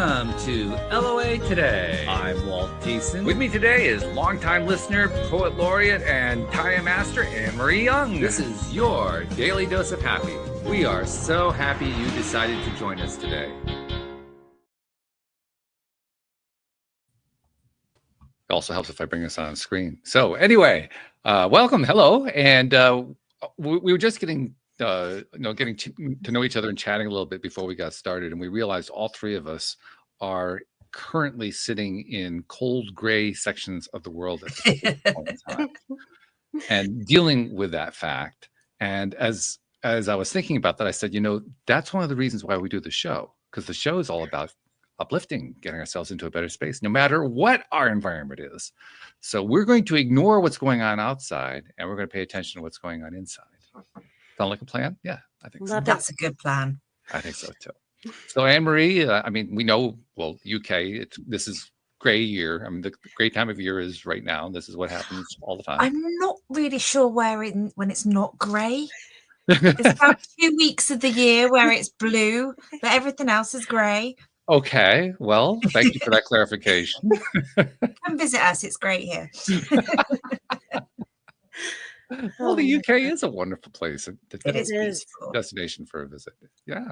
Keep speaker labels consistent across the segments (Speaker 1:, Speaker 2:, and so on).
Speaker 1: Welcome to LOA Today. I'm Walt. With me today is longtime listener, poet laureate, and Taya master Anne-Marie Young. This is your daily dose of happy. We are so happy you decided to join us today. It also helps if I bring this on screen. So anyway, welcome, hello, and we were just getting getting to know each other and chatting a little bit before we got started, and we realized all three of us are currently sitting in cold gray sections of the world at this point in time, and dealing with that fact. And as I was thinking about that, I said, that's one of the reasons why we do the show, because the show is all about uplifting, getting ourselves into a better space, no matter what our environment is. So we're going to ignore what's going on outside, and we're going to pay attention to what's going on inside. Sound like a plan? Yeah, I think so.
Speaker 2: That's a good plan.
Speaker 1: I think so too. So Anne-Marie, we know, well, UK, this is gray year. I mean, the great time of year is right now. This is what happens all the time.
Speaker 2: I'm not really sure when it's not grey. There's about 2 weeks of the year where it's blue, but everything else is grey.
Speaker 1: Okay, well, thank you for that clarification.
Speaker 2: Come visit us. It's great here.
Speaker 1: Well, the UK is a wonderful place.
Speaker 2: It is beautiful.
Speaker 1: Destination for a visit. Yeah.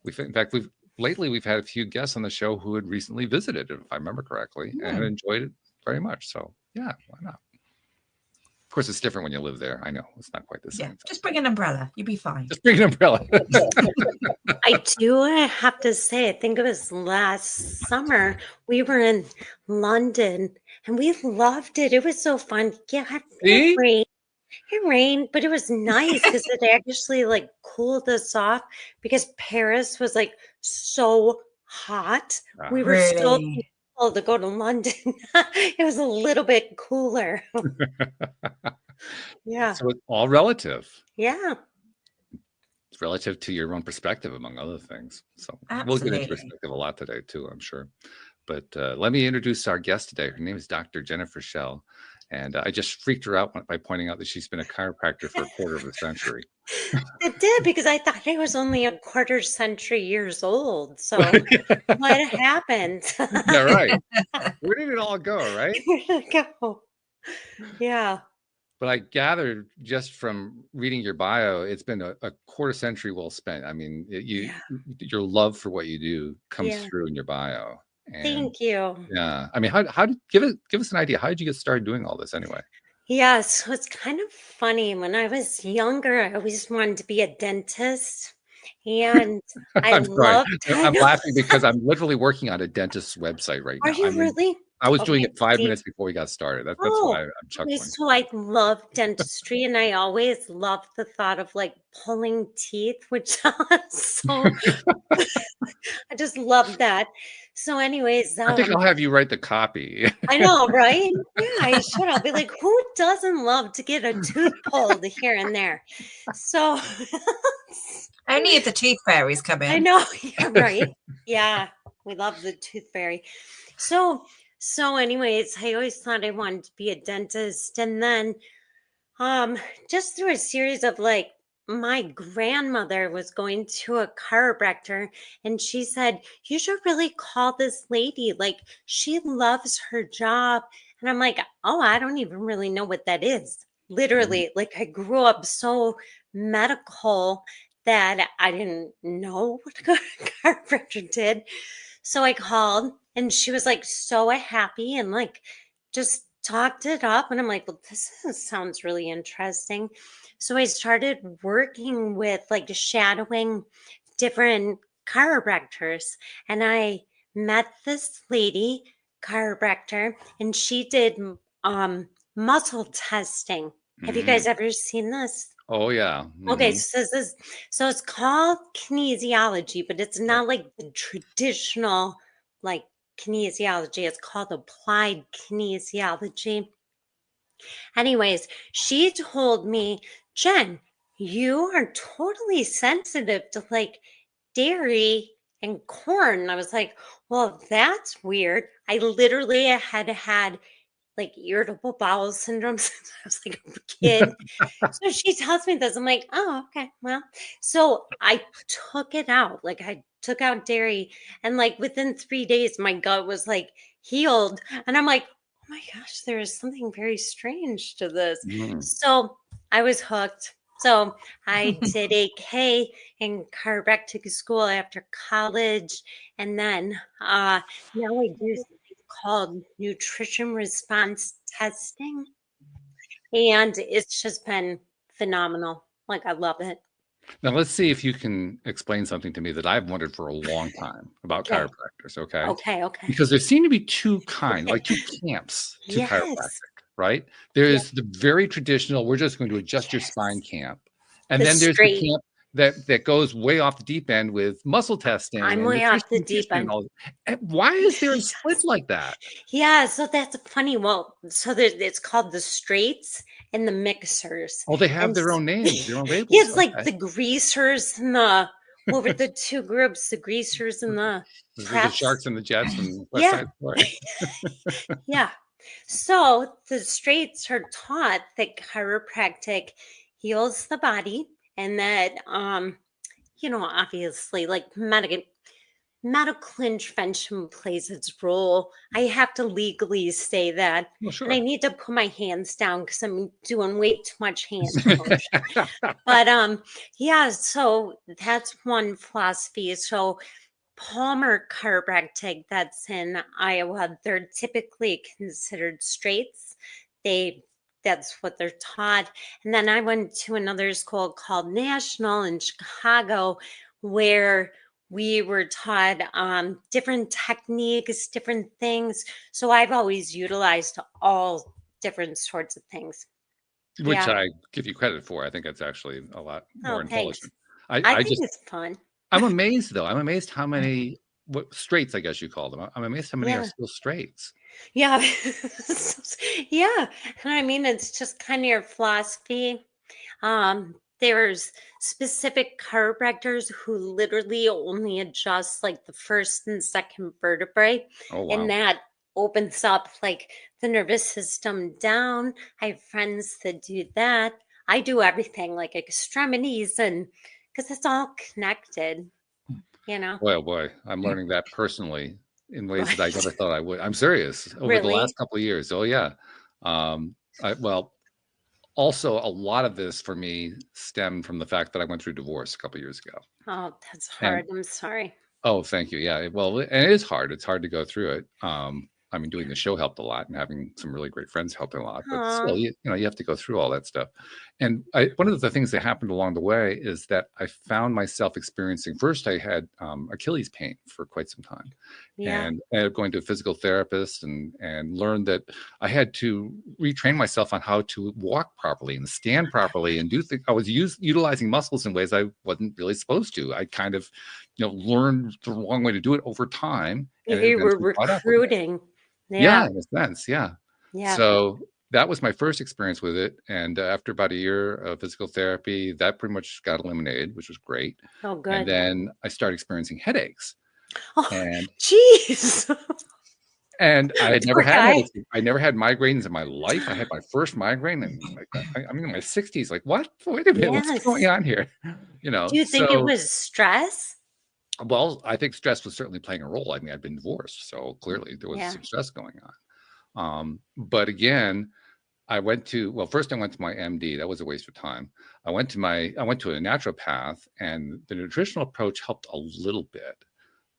Speaker 1: We've had a few guests on the show who had recently visited, if I remember correctly, and had enjoyed it very much. So yeah, why not? Of course, it's different when you live there. I know it's not quite the same.
Speaker 2: Yeah, just bring an umbrella. You'll be fine.
Speaker 1: Just bring an umbrella.
Speaker 3: I have to say, I think it was last summer, we were in London and we loved it. It was so fun. Yeah, it rained, but it was nice because it actually cooled us off, because Paris was so hot. We were still able to go to London. It was a little bit cooler. Yeah.
Speaker 1: So it's all relative.
Speaker 3: Yeah.
Speaker 1: It's relative to your own perspective, among other things. So
Speaker 2: Absolutely.
Speaker 1: We'll get into perspective a lot today too, I'm sure. But let me introduce our guest today. Her name is Dr. Jennifer Schell. And I just freaked her out by pointing out that she's been a chiropractor for a quarter of a century.
Speaker 3: It did, because I thought it was only a quarter century years old. So what happened?
Speaker 1: Yeah, right. Where did it all go, right?
Speaker 3: Where did it go? Yeah.
Speaker 1: But I gathered just from reading your bio, it's been a quarter century well spent. I mean, your love for what you do comes through in your bio. And,
Speaker 3: thank you.
Speaker 1: Yeah. I mean, how did give us an idea. How did you get started doing all this anyway?
Speaker 3: Yeah, so it's kind of funny. When I was younger, I always wanted to be a dentist. And
Speaker 1: I'm laughing because I'm literally working on a dentist's website right now.
Speaker 3: Are you really?
Speaker 1: I was doing it 5 minutes before we got started. That's why I'm chuckling.
Speaker 3: So I love dentistry, and I always loved the thought of pulling teeth, which sounds so. I just love that. So, anyways,
Speaker 1: I think I'll have you write the copy.
Speaker 3: I know, right? Yeah, I should. I'll be like, who doesn't love to get a tooth pulled here and there? So.
Speaker 2: Only if the tooth fairies come in.
Speaker 3: I know. Yeah, right. Yeah, we love the tooth fairy. So anyways, I always thought I wanted to be a dentist. And then just through a series of my grandmother was going to a chiropractor, and she said, you should really call this lady. She loves her job. And I'm like, oh, I don't even really know what that is. Literally, I grew up so medical that I didn't know what a chiropractor did. So I called, and she was so happy and just talked it up. And I'm like, well, this sounds really interesting. So I started working with shadowing different chiropractors. And I met this lady chiropractor, and she did muscle testing. Have you guys ever seen this?
Speaker 1: Oh yeah. Mm-hmm.
Speaker 3: Okay, so it's called kinesiology, but it's not the traditional kinesiology. It's called applied kinesiology. Anyways, she told me, Jen, you are totally sensitive to dairy and corn. And I was like, well, that's weird. I literally had irritable bowel syndrome since I was a kid. So she tells me this. I'm like, oh, okay, well. So I took it out. I took out dairy, and like within 3 days, my gut was like healed. And I'm like, oh my gosh, there is something very strange to this.
Speaker 1: Mm.
Speaker 3: So I was hooked. So I did a K in chiropractic school after college. And then now I do something called nutrition response testing. And it's just been phenomenal. Like, I love it.
Speaker 1: Now let's see if you can explain something to me that I've wondered for a long time about
Speaker 3: Okay.
Speaker 1: chiropractors, okay?
Speaker 3: Okay. Okay.
Speaker 1: Because there seem to be two camps to
Speaker 3: Yes.
Speaker 1: chiropractic, right?
Speaker 3: Yeah.
Speaker 1: There's the very traditional, we're just going to adjust your spine
Speaker 3: Yes.
Speaker 1: camp. And
Speaker 3: The
Speaker 1: then there's the
Speaker 3: straight.
Speaker 1: camp that goes way off the deep end with muscle testing
Speaker 3: I'm
Speaker 1: and
Speaker 3: way off the
Speaker 1: nutrition
Speaker 3: deep
Speaker 1: and
Speaker 3: end.
Speaker 1: all. And why is there a split like that?
Speaker 3: Yeah, so that's funny. Well, so it's called the straights and the mixers.
Speaker 1: Oh, they have
Speaker 3: And
Speaker 1: their own names, their own
Speaker 3: yeah,
Speaker 1: labels.
Speaker 3: it's like
Speaker 1: Okay.
Speaker 3: the greasers and the what were the two groups? The greasers and the
Speaker 1: The
Speaker 3: preps.
Speaker 1: Sharks and the Jets from West
Speaker 3: Yeah.
Speaker 1: Side Story.
Speaker 3: Yeah. So the straights are taught that chiropractic heals the body and that obviously like medical intervention plays its role. I have to legally say that.
Speaker 1: Well,
Speaker 3: And I
Speaker 1: sure.
Speaker 3: need to put my hands down because I'm doing way too much hand push. But yeah, so that's one philosophy. So Palmer chiropractic that's in Iowa, they're typically considered straights. They that's what they're taught. And then I went to another school called National in Chicago where we were taught different techniques, different things. So I've always utilized all different sorts of things.
Speaker 1: Which
Speaker 3: Yeah.
Speaker 1: I give you credit for. I think that's actually a lot more
Speaker 3: Oh, thanks.
Speaker 1: intelligent.
Speaker 3: I
Speaker 1: I
Speaker 3: think
Speaker 1: just
Speaker 3: it's fun.
Speaker 1: I'm amazed though. I'm amazed how many straights, I guess you call them. I'm amazed how many are
Speaker 3: Yeah.
Speaker 1: still straights.
Speaker 3: Yeah. Yeah. And I mean, it's just kind of your philosophy. There's specific chiropractors who literally only adjust like the first and second vertebrae,
Speaker 1: Oh
Speaker 3: and
Speaker 1: wow.
Speaker 3: that opens up like the nervous system down. I have friends that do that. I do everything like extremities and because it's all connected, you know.
Speaker 1: Boy, oh boy. I'm learning that personally in ways that I
Speaker 3: Right.
Speaker 1: never thought I would. I'm serious. Over the last
Speaker 3: Really?
Speaker 1: couple of years. Oh yeah. Well, also a lot of this for me stemmed from the fact that I went through divorce a couple of years ago.
Speaker 3: Oh, that's
Speaker 1: And
Speaker 3: hard. I'm sorry.
Speaker 1: oh, thank you. Yeah. Well, and it is hard. It's hard to go through it. I mean, doing the show helped a lot, and having some really great friends helped a lot. But still,
Speaker 3: Oh,
Speaker 1: you have to go through all that stuff. And one of the things that happened along the way is that I found myself experiencing. First, I had Achilles pain for quite some time,
Speaker 3: yeah.
Speaker 1: and I ended up going to a physical therapist and learned that I had to retrain myself on how to walk properly and stand properly and do things. I was utilizing muscles in ways I wasn't really supposed to. I kind of learned the wrong way to do it over time, and it
Speaker 3: You were
Speaker 1: eventually caught up with me.
Speaker 3: recruiting.
Speaker 1: Yeah,
Speaker 3: Yeah.
Speaker 1: in a sense, yeah.
Speaker 3: Yeah.
Speaker 1: So that was my first experience with it, and after about a year of physical therapy, that pretty much got eliminated, which was great.
Speaker 3: Oh,
Speaker 1: And
Speaker 3: good.
Speaker 1: then I started experiencing headaches,
Speaker 3: Oh,
Speaker 1: and
Speaker 3: jeez.
Speaker 1: I had never
Speaker 3: Poor
Speaker 1: had
Speaker 3: guy.
Speaker 1: headaches. I never had migraines in my life. I had my first migraine, and like I'm in my 60s. Like, what? Wait a minute, what's going
Speaker 3: Yes.
Speaker 1: on here?
Speaker 3: Do you think it
Speaker 1: So
Speaker 3: was stress?
Speaker 1: well, I think stress was certainly playing a role. I mean, I'd been divorced, so clearly there was
Speaker 3: Yeah.
Speaker 1: some stress going on. But again, first I went to my MD. That was a waste of time. I went to a naturopath, and the nutritional approach helped a little bit,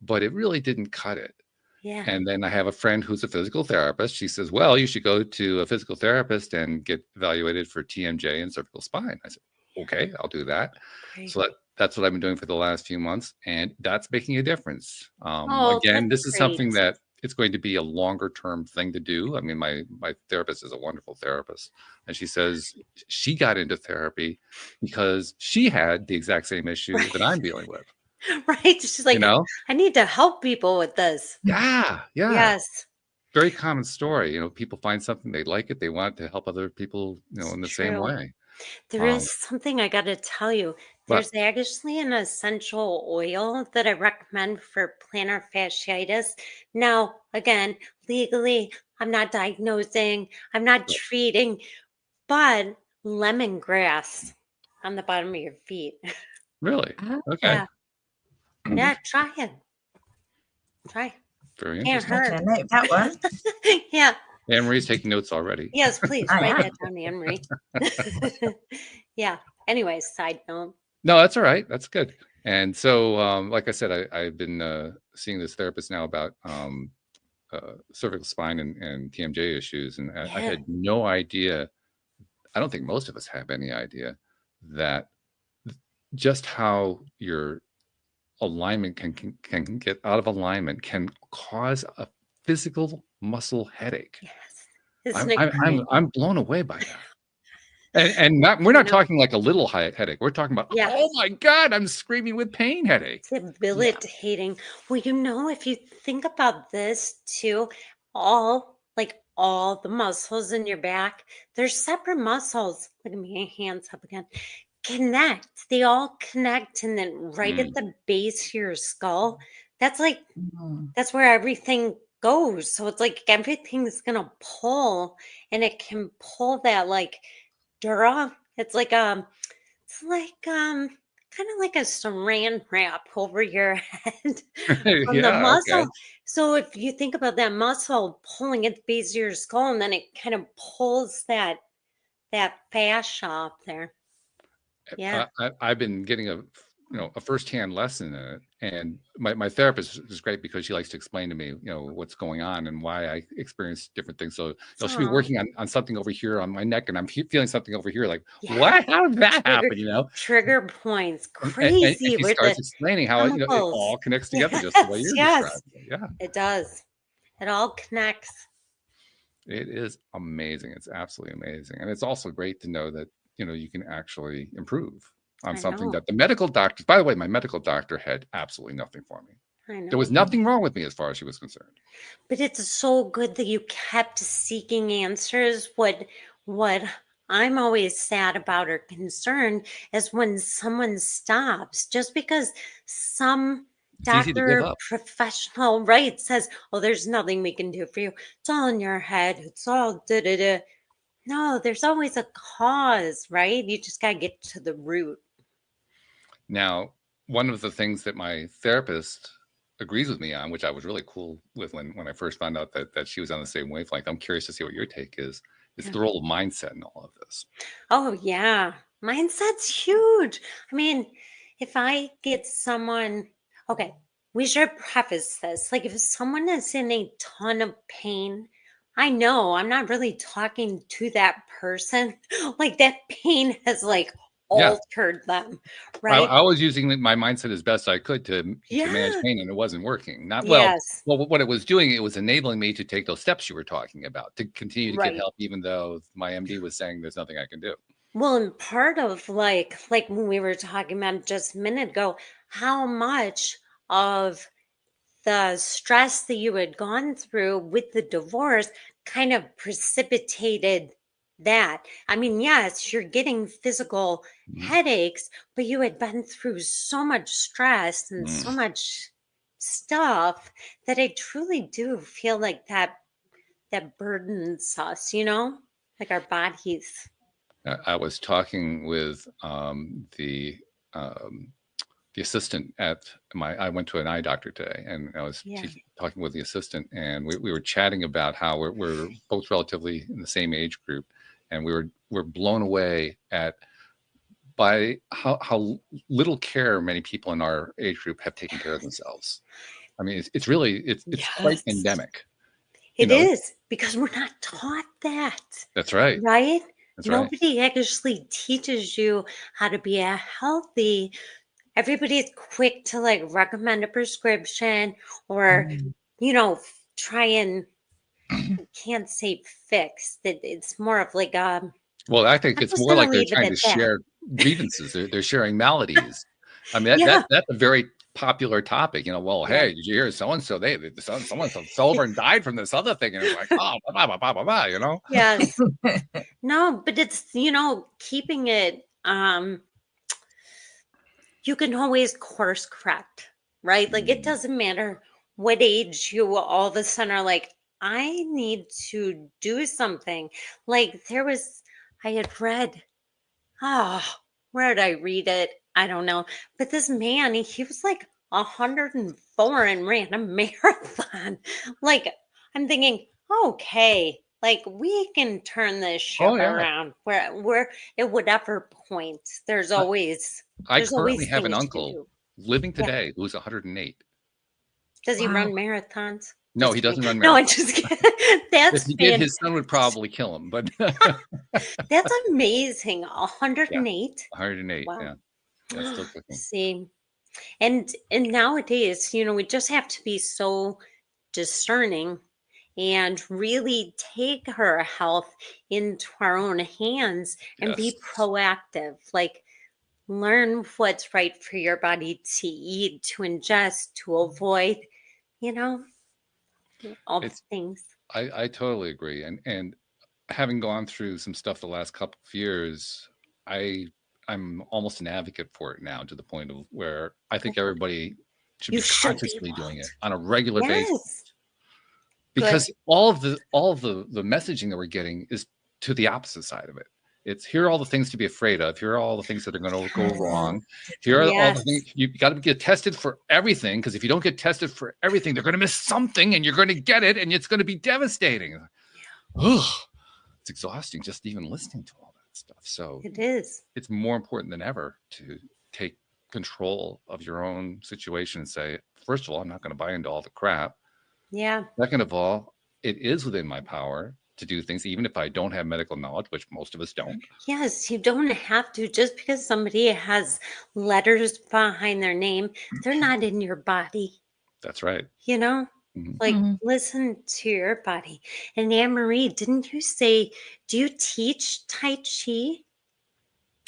Speaker 1: but it really didn't cut it.
Speaker 3: Yeah.
Speaker 1: And then I have a friend who's a physical therapist. She says, well, you should go to a physical therapist and get evaluated for TMJ and cervical spine. I said, okay, I'll do that.
Speaker 3: Great.
Speaker 1: So that's what I've been doing for the last few months, and that's making a difference.
Speaker 3: Oh,
Speaker 1: Again,
Speaker 3: that's
Speaker 1: this is
Speaker 3: great.
Speaker 1: something that it's going to be a longer term thing to do. I mean, my therapist is a wonderful therapist, and she says she got into therapy because she had the exact same issue that
Speaker 3: Right.
Speaker 1: I'm dealing with.
Speaker 3: Right. She's
Speaker 1: You
Speaker 3: like,
Speaker 1: know?
Speaker 3: I need to help people with this.
Speaker 1: Yeah, yeah.
Speaker 3: Yes.
Speaker 1: Very common story. People find something, they like it, they want to help other people,
Speaker 3: It's
Speaker 1: in the same
Speaker 3: true.
Speaker 1: way.
Speaker 3: There
Speaker 1: Um,
Speaker 3: is something I got to tell you.
Speaker 1: but
Speaker 3: There's actually an essential oil that I recommend for plantar fasciitis. Now, again, legally, I'm not diagnosing, I'm not treating, but lemongrass on the bottom of your feet.
Speaker 1: really, okay.
Speaker 3: Yeah. Yeah, try it. Try.
Speaker 1: Very
Speaker 3: Can't
Speaker 1: interesting.
Speaker 3: hurt.
Speaker 2: Okay, note that one.
Speaker 3: Yeah.
Speaker 1: Anne Marie's taking notes already.
Speaker 3: Yes, please
Speaker 2: I
Speaker 3: write
Speaker 2: am.
Speaker 3: that down, Anne Marie. Yeah. Anyways, side note.
Speaker 1: No, that's all right. That's good. And so, like I said, I've been seeing this therapist now about cervical spine and TMJ issues, and I
Speaker 3: Yeah.
Speaker 1: had no idea. I don't think most of us have any idea that just how your alignment can get out of alignment can cause a physical muscle headache.
Speaker 3: Yes. Isn't it great?
Speaker 1: I'm blown away by that. And we're not talking like a little headache. We're talking about,
Speaker 3: Yeah.
Speaker 1: oh my God, I'm screaming with pain headache.
Speaker 3: Debilitating. Well, if you think about this too, all the muscles in your back, they're separate muscles. Look at me, hands up again. Connect. They all connect, and then right at the base of your skull, that's that's where everything goes. So it's like everything's gonna pull, and it can pull that dura. It's like kind of like a saran wrap over your head from the
Speaker 1: Yeah, okay.
Speaker 3: muscle. So if you think about that muscle pulling at the base of your skull, and then it kind of pulls that fascia up there. Yeah.
Speaker 1: I've been getting a firsthand lesson in it, and my therapist is great because she likes to explain to me what's going on and why I experience different things. So she'll be
Speaker 3: Aw.
Speaker 1: working on something over here on my neck, and I'm feeling something over here, like
Speaker 3: Yeah.
Speaker 1: what? How did that happen?
Speaker 3: Trigger points.
Speaker 1: And
Speaker 3: Crazy
Speaker 1: she
Speaker 3: with
Speaker 1: starts
Speaker 3: the
Speaker 1: explaining how it
Speaker 3: chemicals.
Speaker 1: all connects together, just the way you're
Speaker 3: Yes.
Speaker 1: describing it. Yeah,
Speaker 3: It does. It all connects.
Speaker 1: it is amazing. It's absolutely amazing, and it's also great to know that you can actually improve on
Speaker 3: I
Speaker 1: something
Speaker 3: know.
Speaker 1: that the medical doctors. By the way, my medical doctor had absolutely nothing for me.
Speaker 3: I know.
Speaker 1: There was nothing wrong with me as far as she was concerned.
Speaker 3: But it's so good that you kept seeking answers. What I'm always sad about or concerned is when someone stops just because some
Speaker 1: It's easy to give
Speaker 3: doctor
Speaker 1: up.
Speaker 3: professional says, oh, there's nothing we can do for you. It's all in your head. It's all da da da. No, there's always a cause, right? You just gotta get to the root.
Speaker 1: Now, one of the things that my therapist agrees with me on, which I was really cool with when I first found out that she was on the same wavelength. I'm curious to see what your take is the role of mindset in all of this.
Speaker 3: Oh, yeah. Mindset's huge. I mean, if I get someone, okay, we should preface this. Like, if someone is in a ton of pain, I know I'm not really talking to that person. Like, that pain has
Speaker 1: Yeah.
Speaker 3: altered them,
Speaker 1: I
Speaker 3: right?
Speaker 1: was using my mindset as best I could to manage
Speaker 3: Yeah.
Speaker 1: pain, and it wasn't working. Well,
Speaker 3: Yes.
Speaker 1: what it was doing, it was enabling me to take those steps you were talking about to continue to get
Speaker 3: Right.
Speaker 1: help, even though my MD was saying there's nothing I can do.
Speaker 3: Well, and part of like when we were talking about just a minute ago, how much of the stress that you had gone through with the divorce kind of precipitated that. I mean, yes, you're getting physical headaches, but you had been through so much stress and so much stuff that I truly do feel like that burdens us, like our bodies.
Speaker 1: I was talking with the assistant at I went to an eye doctor today, and I was
Speaker 3: Yeah.
Speaker 1: talking with the assistant, and we were chatting about how we're both relatively in the same age group, and we're blown away by how little care many people in our age group have taken care of themselves. I mean, it's really quite
Speaker 3: Yes.
Speaker 1: endemic.
Speaker 3: It is because we're not taught that.
Speaker 1: That's right.
Speaker 3: Right?
Speaker 1: That's right.
Speaker 3: Nobody actually teaches you how to be a healthy. Everybody's quick to recommend a prescription or, try and can't say fix that. It's more of
Speaker 1: Well, I think
Speaker 3: I'm
Speaker 1: it's
Speaker 3: just
Speaker 1: more
Speaker 3: gonna
Speaker 1: like they're
Speaker 3: leave it
Speaker 1: trying
Speaker 3: at
Speaker 1: to
Speaker 3: that.
Speaker 1: share grievances. They're sharing maladies. I mean,
Speaker 3: Yeah.
Speaker 1: that's a very popular topic. Well,
Speaker 3: Yeah.
Speaker 1: hey, did you hear so and so? Someone fell over and died from this other thing, and it's like, oh, blah blah blah blah blah.
Speaker 3: Yes. No, but it's, keeping it, you can always course correct, right? Like it doesn't matter what age you all of a sudden are like, I need to do something. Like I had read, where did I read it? I don't know. But this man, he was like 104 and ran a marathon. Like, I'm thinking, okay, like we can turn this ship
Speaker 1: Oh, yeah.
Speaker 3: around where at whatever point there's
Speaker 1: I,
Speaker 3: always
Speaker 1: I currently have an
Speaker 3: things to
Speaker 1: uncle
Speaker 3: do.
Speaker 1: living
Speaker 3: Yeah.
Speaker 1: today who's 108.
Speaker 3: Does he
Speaker 2: Wow.
Speaker 3: run marathons?
Speaker 1: No,
Speaker 3: Just
Speaker 1: he
Speaker 3: kidding.
Speaker 1: doesn't run
Speaker 3: No, I'm
Speaker 1: marathons.
Speaker 3: just kidding.
Speaker 1: If
Speaker 3: That's
Speaker 1: he did,
Speaker 3: fan.
Speaker 1: his son would probably kill him, but
Speaker 3: That's amazing.
Speaker 1: yeah,
Speaker 3: 108.
Speaker 1: 108.
Speaker 3: Wow.
Speaker 1: Yeah, still cooking.
Speaker 3: See, and nowadays, we just have to be so discerning and really take her health into our own hands and
Speaker 1: Yes.
Speaker 3: be proactive. Like, learn what's right for your body to eat, to ingest, to avoid, you know, all the
Speaker 1: It's
Speaker 3: things.
Speaker 1: I totally agree. And having gone through some stuff the last couple of years, I I'm almost an advocate for it now to the point of where I think
Speaker 3: Good.
Speaker 1: everybody should
Speaker 3: You
Speaker 1: be
Speaker 3: should be,
Speaker 1: consciously doing it
Speaker 3: Walt.
Speaker 1: on a regular basis.
Speaker 3: Yes. Good.
Speaker 1: Because all of the messaging that we're getting is to the opposite side of it. It's here are all the things to be afraid of. Here are all the things that are going to go wrong. Here are all the
Speaker 3: Yes.
Speaker 1: things you got to get tested for everything, because if you don't get tested for everything, they're going to miss something and you're going to get it and it's going to be devastating. Ugh, it's exhausting just even listening to all that stuff. So
Speaker 3: It is.
Speaker 1: it's more important than ever to take control of your own situation and say, first of all, I'm not going to buy into all the crap.
Speaker 3: Yeah.
Speaker 1: Second of all, it is within my power to do things, even if I don't have medical knowledge, which most of us don't.
Speaker 3: Yes, you don't have to. Just because somebody has letters behind their name, they're not in your body,
Speaker 1: That's right.
Speaker 3: you know?
Speaker 1: Mhm.
Speaker 3: Like,
Speaker 2: Mhm.
Speaker 3: listen to your body. And Anne Marie, didn't you say, do you teach Tai Chi?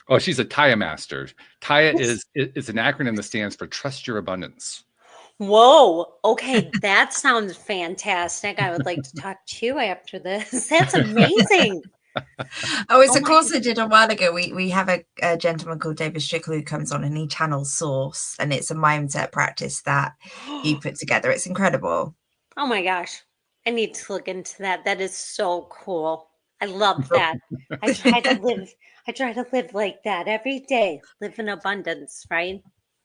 Speaker 1: Oh, she's a Taya master. Taya
Speaker 3: Yes.
Speaker 1: is an acronym that stands for Trust Your Abundance.
Speaker 3: Whoa. Okay, that sounds fantastic. I would like to talk to you after this. That's amazing.
Speaker 2: Oh, it's
Speaker 3: Oh
Speaker 2: a
Speaker 3: my
Speaker 2: course I did a while ago. We have a gentleman called David Strickle who comes on and he channels Source, and it's a mindset practice that he
Speaker 3: God.
Speaker 2: put together. It's incredible.
Speaker 3: Oh my gosh. I need to look into that. That is so cool. I love that. I try to live like that every day. Live in abundance, right?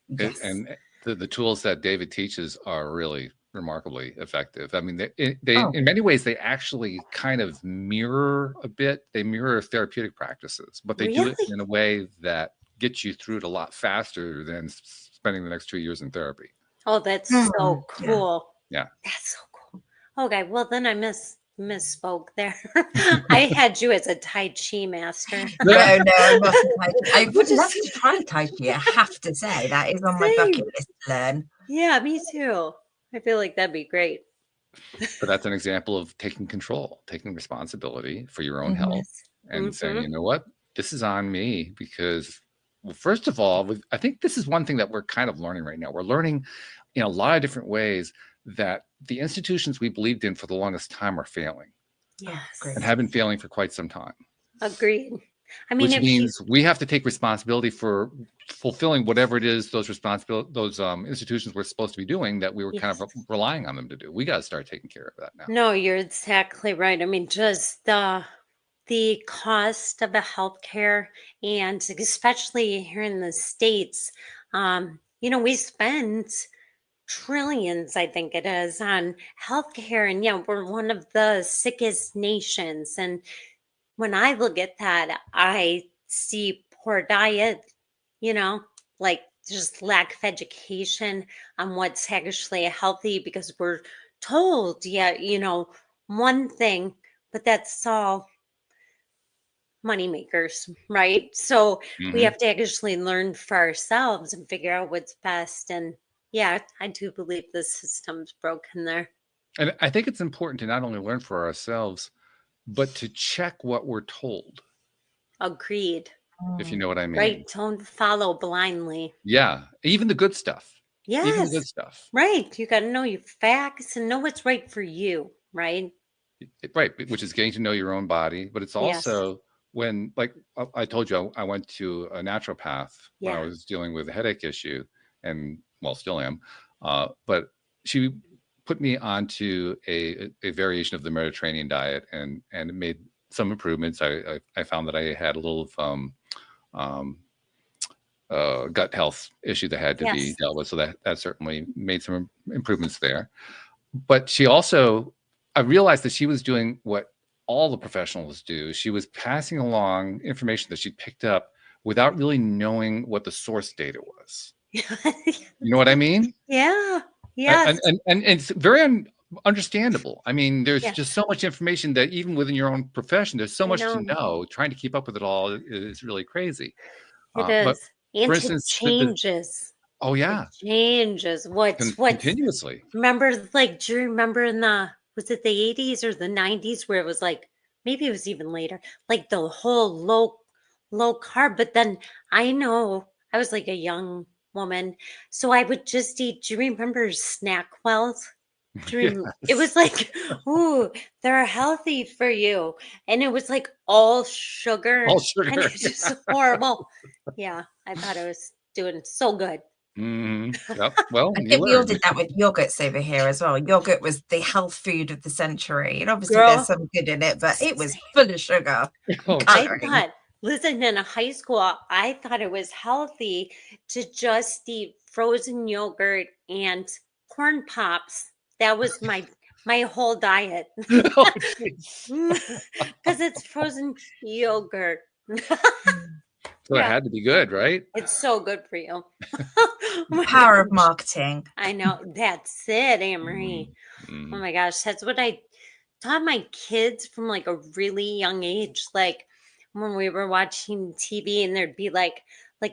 Speaker 2: Yes.
Speaker 1: And the tools that David teaches are really remarkably effective. I mean, they
Speaker 2: Oh,
Speaker 1: in many ways they actually kind of mirror a bit. They mirror therapeutic practices, but they do it
Speaker 3: Really?
Speaker 1: in a way that gets you through it a lot faster than spending the next 2 years in therapy.
Speaker 3: Oh, that's so
Speaker 2: yeah.
Speaker 3: cool.
Speaker 1: Yeah.
Speaker 3: That's so cool. Okay, well then I misspoke there. I had you as a Tai Chi master.
Speaker 2: No, I'm not a Tai Chi. I would
Speaker 3: Which
Speaker 2: love
Speaker 3: is
Speaker 2: to try Tai Chi. I have to say that is on my bucket
Speaker 3: same.
Speaker 2: list to learn.
Speaker 3: Yeah, me too. I feel like that'd be great.
Speaker 1: But that's an example of taking control, taking responsibility for your own
Speaker 2: Mhm.
Speaker 1: health
Speaker 3: Yes.
Speaker 1: and saying,
Speaker 3: Mm-hmm.
Speaker 1: you know what, this is on me because, well, first of all, I think this is one thing that we're kind of learning right now. We're learning in a lot of different ways that the institutions we believed in for the longest time are failing
Speaker 2: Oh,
Speaker 3: Yes.
Speaker 2: great.
Speaker 1: and have been failing for quite some time,
Speaker 3: Agreed. I mean,
Speaker 1: which
Speaker 3: if you
Speaker 1: means we have to take responsibility for fulfilling whatever it is those institutions were supposed to be doing that we were kind
Speaker 3: yes.
Speaker 1: of relying on them to do. We got to start taking care of that now.
Speaker 3: No, you're exactly right. I mean, just the cost of the healthcare, and especially here in the States, we spend trillions, I think it is, on healthcare. And yeah, we're one of the sickest nations. And when I look at that, I see poor diet, you know, like just lack of education on what's actually healthy because we're told, yeah, one thing, but that's all money makers, right? So we
Speaker 1: Mhm.
Speaker 3: have to actually learn for ourselves and figure out what's best. And yeah, I do believe the system's broken there.
Speaker 1: And I think it's important to not only learn for ourselves, but to check what we're told,
Speaker 3: Agreed.
Speaker 1: if you
Speaker 2: Mm.
Speaker 1: know what I
Speaker 3: Right.
Speaker 1: mean.
Speaker 3: Don't follow blindly.
Speaker 1: Yeah, even the good stuff. Even the
Speaker 3: Yes.
Speaker 1: good stuff.
Speaker 3: Right. You got to know your facts and know what's right for you. Right.
Speaker 1: Right, which is getting to know your own body, but it's
Speaker 3: Yes.
Speaker 1: also when, like I told you, I went to a naturopath when I
Speaker 3: Yeah.
Speaker 1: was dealing with a headache issue, and well, still am. But she put me onto a variation of the Mediterranean diet, and it made some improvements. I found that I had a little um, gut health issue that had to be
Speaker 3: Yes.
Speaker 1: dealt with. So that certainly made some improvements there. But she also, I realized that she was doing what all the professionals do. She was passing along information that she picked up without really knowing what the source data was. You know what I mean?
Speaker 3: Yeah.
Speaker 1: And,
Speaker 3: Yes.
Speaker 1: and it's very understandable. I mean, there's
Speaker 3: Yes.
Speaker 1: just so much information that even within your own profession, there's so
Speaker 3: I
Speaker 1: much to
Speaker 3: know.
Speaker 1: know. Trying to keep up with it all is really crazy.
Speaker 3: It
Speaker 1: But
Speaker 3: is.
Speaker 1: for
Speaker 3: And it
Speaker 1: instance,
Speaker 3: changes.
Speaker 1: oh
Speaker 3: It
Speaker 1: yeah,
Speaker 3: changes. What's
Speaker 1: continuously.
Speaker 3: remember, like, do you remember in was it the 80s or the 90s where it was like, maybe it was even later, like the whole low carb, but then I know I was like a young woman, so I would just eat, do you remember snack wells? It
Speaker 1: Yes,
Speaker 3: was like, ooh, they're healthy for you. And it was like all sugar
Speaker 1: all
Speaker 3: and
Speaker 1: sugar.
Speaker 3: it's just horrible. Yeah, I thought I was doing so good.
Speaker 1: Yep. Well,
Speaker 2: I
Speaker 1: you
Speaker 2: think we all
Speaker 1: learn.
Speaker 2: did that with yogurts over here as well. Yogurt was the health food of the century. And obviously there's
Speaker 3: Girl,
Speaker 2: some good in it, but it was full of sugar
Speaker 1: Oh,
Speaker 2: and
Speaker 3: I
Speaker 2: coloring.
Speaker 3: thought, listen, in high school, I thought it was healthy to just eat frozen yogurt and corn pops. That was my whole diet
Speaker 1: oh, jeez.
Speaker 3: because it's frozen yogurt.
Speaker 1: So it
Speaker 3: Yeah,
Speaker 1: had to be good, right?
Speaker 3: it's so good for you. Oh my
Speaker 2: Power of
Speaker 3: gosh.
Speaker 2: marketing.
Speaker 3: I know. That's it, Anne Marie.
Speaker 1: Mm,
Speaker 3: Oh
Speaker 1: mm.
Speaker 3: my gosh. That's what I taught my kids from like a really young age. Like when we were watching TV and there'd be like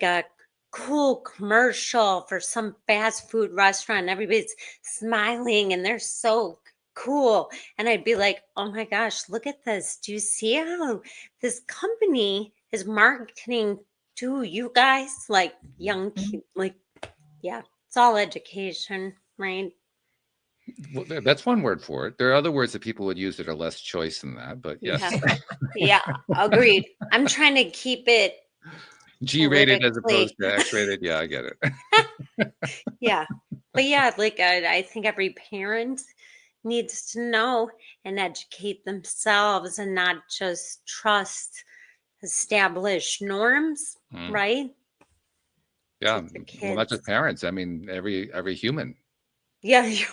Speaker 3: a cool commercial for some fast food restaurant. And everybody's smiling and they're so cool. And I'd be like, oh my gosh, look at this. Do you see how this company is marketing to you guys? Like young, like, yeah, it's all education, right?
Speaker 1: Well, that's one word for it. There are other words that people would use that are less choice than that, but yes,
Speaker 3: Yeah. Yeah, agreed. I'm trying to keep it
Speaker 1: G-rated as opposed
Speaker 3: politically.
Speaker 1: to X-rated. Yeah, I get it.
Speaker 3: Yeah. But yeah, like I think every parent needs to know and educate themselves and not just trust established norms,
Speaker 1: Mm.
Speaker 3: right?
Speaker 1: Yeah.
Speaker 3: Teach the
Speaker 1: Well, not
Speaker 3: kids.
Speaker 1: just parents. I mean, every human.
Speaker 3: Yeah, yeah.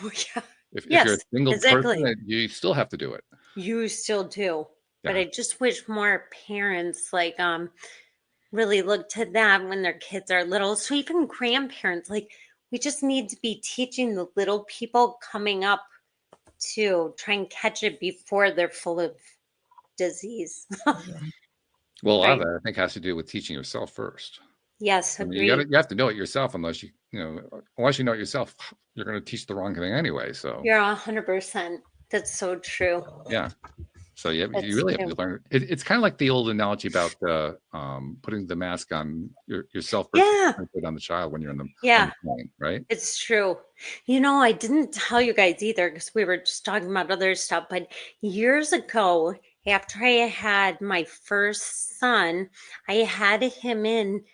Speaker 1: If you're a
Speaker 3: Yes,
Speaker 1: single person,
Speaker 3: exactly.
Speaker 1: you still have to do it.
Speaker 3: You still do. But
Speaker 1: Yeah.
Speaker 3: I just wish more parents really look to that when their kids are little. So even grandparents, like we just need to be teaching the little people coming up to try and catch it before they're full of disease.
Speaker 1: Well, a lot of
Speaker 3: Right.
Speaker 1: that I think has to do with teaching yourself first.
Speaker 3: Yes,
Speaker 1: I mean,
Speaker 3: agreed.
Speaker 1: you have to know it yourself, unless you know it yourself, you're going to teach the wrong thing anyway. So
Speaker 3: You're 100%. That's so true.
Speaker 1: yeah. So you
Speaker 3: That's
Speaker 1: really have to
Speaker 3: true.
Speaker 1: learn. It's kind of like the old analogy about putting the mask on yourself versus
Speaker 3: Yeah.
Speaker 1: put it on the child when you're on
Speaker 3: Yeah.
Speaker 1: the plane, right?
Speaker 3: It's true. You know, I didn't tell you guys either because we were just talking about other stuff. But years ago, after I had my first son, I had him in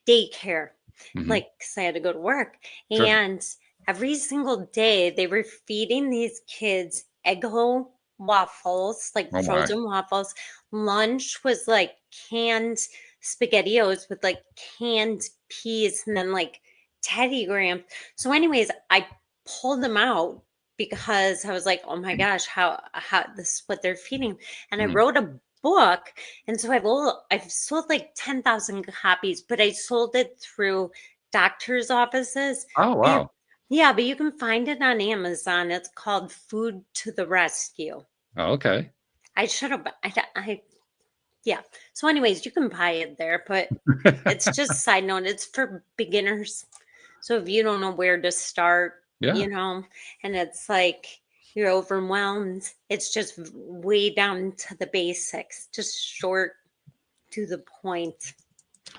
Speaker 3: daycare,
Speaker 1: Hmm.
Speaker 3: like, because I had to go to work.
Speaker 1: Sure.
Speaker 3: And every single day, they were feeding these kids Eggo waffles, like
Speaker 1: Oh my.
Speaker 3: frozen waffles. Lunch was like canned SpaghettiOs with like canned peas and then like Teddy Graham. So, anyways, I pulled them out because I was like, oh my gosh, how this is what they're feeding. And I
Speaker 1: Mhm.
Speaker 3: wrote a book. And so I've sold like 10,000 copies, but I sold it through doctors' offices.
Speaker 1: Oh
Speaker 3: But you,
Speaker 1: wow.
Speaker 3: yeah, but you can find it on Amazon. It's called Food to the Rescue.
Speaker 1: Oh, okay.
Speaker 3: I should have, yeah. So, anyways, you can buy it there, but it's just side note, it's for beginners. So if you don't know where to start,
Speaker 1: Yeah.
Speaker 3: and it's like you're overwhelmed, it's just way down to the basics, just short to the point.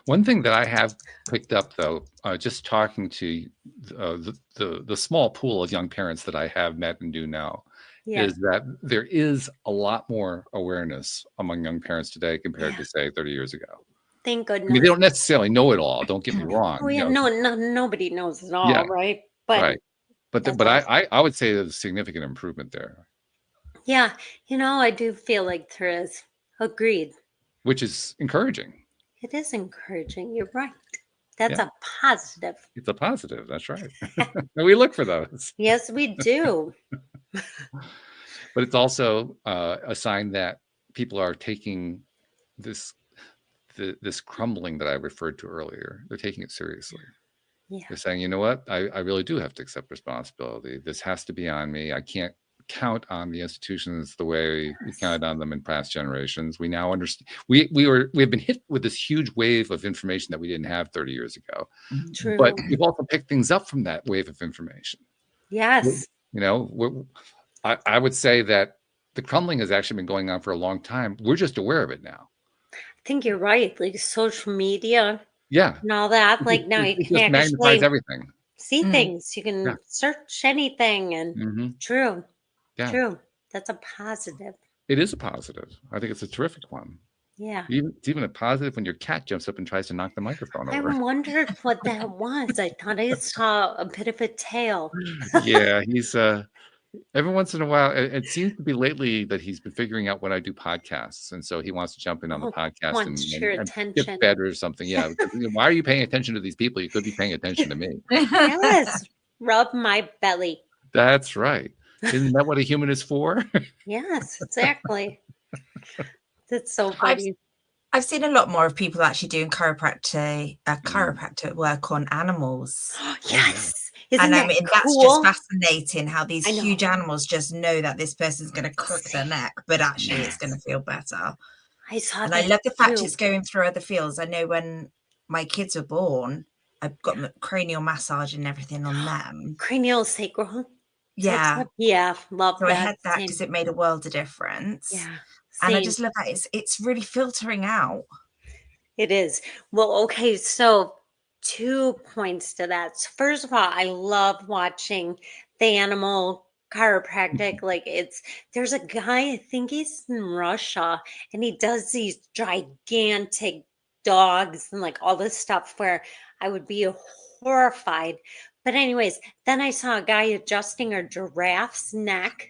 Speaker 1: One thing that I have picked up, though, just talking to the small pool of young parents that I have met and do now,
Speaker 3: Yeah.
Speaker 1: is that there is a lot more awareness among young parents today compared
Speaker 3: Yeah.
Speaker 1: to, say, 30 years ago.
Speaker 3: Thank
Speaker 1: I mean, they
Speaker 3: goodness.
Speaker 1: don't necessarily know it all. Don't get me
Speaker 3: Oh
Speaker 1: wrong.
Speaker 3: yeah, no, nobody knows it
Speaker 1: Yeah,
Speaker 3: all, right? But
Speaker 1: right. But
Speaker 3: that's
Speaker 1: but
Speaker 3: awesome.
Speaker 1: I would say there's a significant improvement there,
Speaker 3: Yeah, I do feel like there is. Agreed.
Speaker 1: which is encouraging.
Speaker 3: It is encouraging. You're right. That's a positive.
Speaker 1: It's a positive. That's right. And we look for those.
Speaker 3: Yes, we do.
Speaker 1: But it's also a sign that people are taking this this crumbling that I referred to earlier. They're taking it seriously.
Speaker 3: Yeah.
Speaker 1: They're saying, you know what, I really do have to accept responsibility. This has to be on me. I can't count on the institutions the way we counted on them in past generations. We now understand. We've been hit with this huge wave of information that we didn't have 30 years ago.
Speaker 3: True.
Speaker 1: But we've also picked things up from that wave of information.
Speaker 3: Yes.
Speaker 1: You know, I would say that the crumbling has actually been going on for a long time. We're just aware of it now.
Speaker 3: I think you're right. Like social media
Speaker 1: Yeah.
Speaker 3: and all that. Like now you
Speaker 1: It
Speaker 3: can
Speaker 1: just magnifies
Speaker 3: actually
Speaker 1: everything.
Speaker 3: see things. You can search anything. And true.
Speaker 1: Yeah.
Speaker 3: True. That's a positive.
Speaker 1: It is a positive. I think it's a terrific one.
Speaker 3: Yeah.
Speaker 1: It's even a positive when your cat jumps up and tries to knock the microphone
Speaker 3: I
Speaker 1: over.
Speaker 3: wondered what that was. I thought I saw a bit of a tail.
Speaker 1: Yeah, he's every once in a while. It seems to be lately that he's been figuring out when I do podcasts, and so he wants to jump in on the podcast
Speaker 3: Wants your
Speaker 1: and
Speaker 3: attention.
Speaker 1: get fed or something. Yeah, because, why are you paying attention to these people? You could be paying attention to me.
Speaker 3: Yes. Rub my belly.
Speaker 1: That's right. Isn't that what a human is for?
Speaker 3: Yes, exactly. That's so funny.
Speaker 2: I've seen a lot more of people actually doing chiropractic work on animals.
Speaker 3: Yes.
Speaker 2: And
Speaker 3: Isn't
Speaker 2: I mean,
Speaker 3: that
Speaker 2: that's
Speaker 3: cool?
Speaker 2: just fascinating how these
Speaker 3: I know.
Speaker 2: huge animals just know that this person's going to crook their neck, but actually it's going to feel better.
Speaker 3: I saw
Speaker 2: And
Speaker 3: that
Speaker 2: I love the fact
Speaker 3: too.
Speaker 2: it's going through other fields. I know when my kids were born, I got cranial massage and everything on them.
Speaker 3: Cranial sacral.
Speaker 2: Yeah.
Speaker 3: Yeah, love
Speaker 2: So
Speaker 3: that.
Speaker 2: I had that because it made a world of difference.
Speaker 3: Yeah.
Speaker 2: And I
Speaker 3: same.
Speaker 2: just love that it's really filtering out.
Speaker 3: It is. Well, okay, so 2 points to that. So first of all, I love watching the animal chiropractic. Like there's a guy, I think he's in Russia, and he does these gigantic dogs and like all this stuff where I would be horrified. But anyways, then I saw a guy adjusting a giraffe's neck.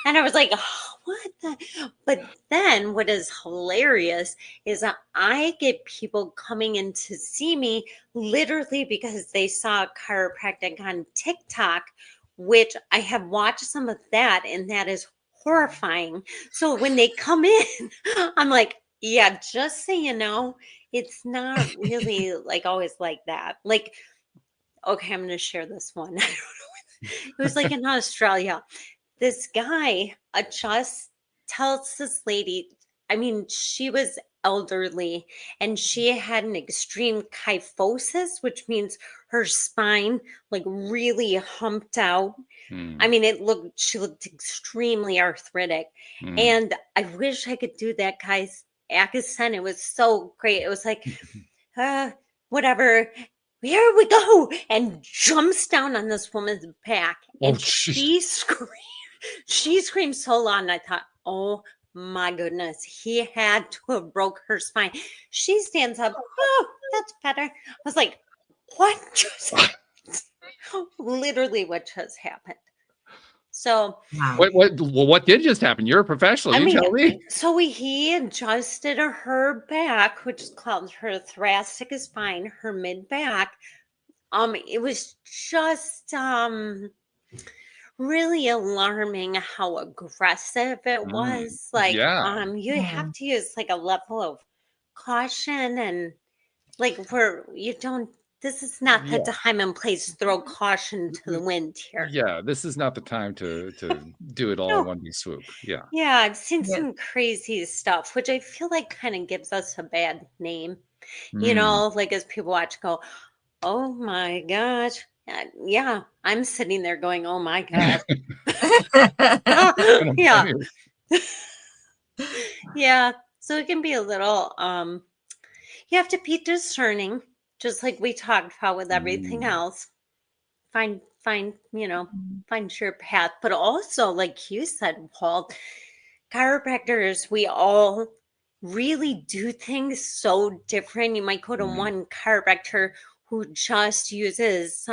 Speaker 3: And I was like, oh, what the? But then what is hilarious is that I get people coming in to see me literally because they saw chiropractic on TikTok, which I have watched some of that, and that is horrifying. So when they come in, I'm like, yeah, just so you know, it's not really like always like that. Like, okay, I'm going to share this one. It was like in Australia. This guy tells this lady, I mean, she was elderly and she had an extreme kyphosis, which means her spine like really humped out. I mean, she looked extremely arthritic. And I wish I could do that guy's accent. It was so great. It was like, whatever. Here we go. And jumps down on this woman's back. And she screamed. She screamed so loud, and I thought, oh my goodness, he had to have broke her spine. She stands up. Oh, that's better. I was like, what just happened? Literally what just happened. So
Speaker 1: what did just happen? You're a professional. You tell me.
Speaker 3: So he adjusted her back, which is called her thoracic spine, her mid back. It was just really alarming how aggressive it was. Like, you have to use like a level of caution, and like where you don't. This is not the time and place to throw caution to the wind here.
Speaker 1: Yeah, this is not the time to do it all in one big swoop. Yeah.
Speaker 3: Yeah, I've seen some crazy stuff, which I feel like kind of gives us a bad name. You know, like as people watch, go, oh my gosh. Yeah, I'm sitting there going, oh my God. Yeah. Yeah. So it can be a little, you have to be discerning, just like we talked about with everything else. Find, find your path. But also, like you said, Walt, chiropractors, we all really do things so different. You might go to one chiropractor who just uses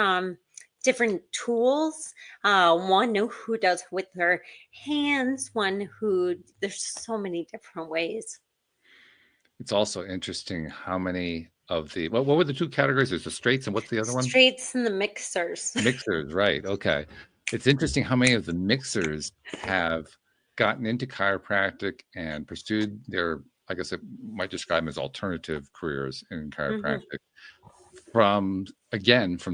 Speaker 3: different tools. One who does with their hands, one who, there's so many different ways.
Speaker 1: It's also interesting how many of the what were the two categories? There's the straights and what's the other one?
Speaker 3: Straights and the mixers.
Speaker 1: Mixers, right. Okay. It's interesting how many of the mixers have gotten into chiropractic and pursued their, I guess I might describe them as alternative careers in chiropractic from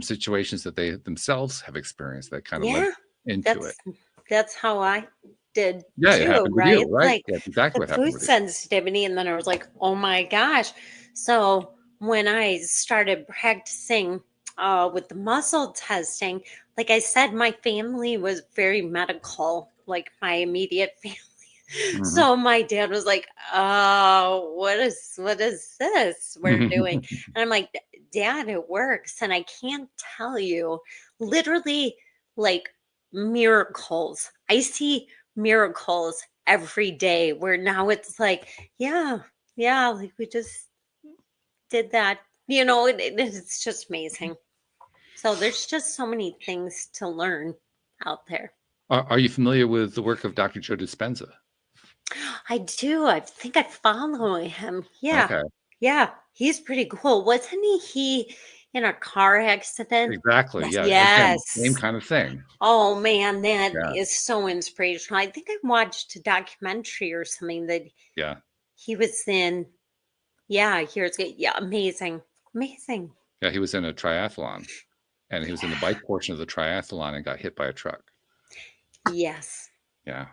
Speaker 1: situations that they themselves have experienced that kind of led into it.
Speaker 3: That's how I did
Speaker 1: Yeah, it
Speaker 3: too,
Speaker 1: happened with
Speaker 3: right?
Speaker 1: you, right?
Speaker 3: Like
Speaker 1: That's exactly
Speaker 3: the
Speaker 1: what happened
Speaker 3: food
Speaker 1: with you.
Speaker 3: sensitivity, and then I was like, oh my gosh. So when I started practicing with the muscle testing, like I said, my family was very medical, like my immediate family. So my dad was like, "Oh, what is this we're doing?" And I'm like, "Dad, it works." And I can't tell you, literally, like miracles. I see miracles every day where now it's like, yeah, like we just did that. It's just amazing. So there's just so many things to learn out there.
Speaker 1: Are you familiar with the work of Dr. Joe Dispenza?
Speaker 3: I do. I think I follow him. Yeah.
Speaker 1: Okay.
Speaker 3: Yeah. He's pretty cool. Wasn't he in a car accident?
Speaker 1: Exactly. Yeah. Again, same
Speaker 3: Yes.
Speaker 1: kind of thing.
Speaker 3: Oh man, that
Speaker 1: Yeah.
Speaker 3: is so inspirational. I think I watched a documentary or something that
Speaker 1: Yeah.
Speaker 3: he was in. Yeah, here's it. Yeah, amazing. Amazing.
Speaker 1: Yeah. He was in a triathlon and he was in the bike portion of the triathlon and got hit by a truck.
Speaker 3: Yes.
Speaker 1: Yeah.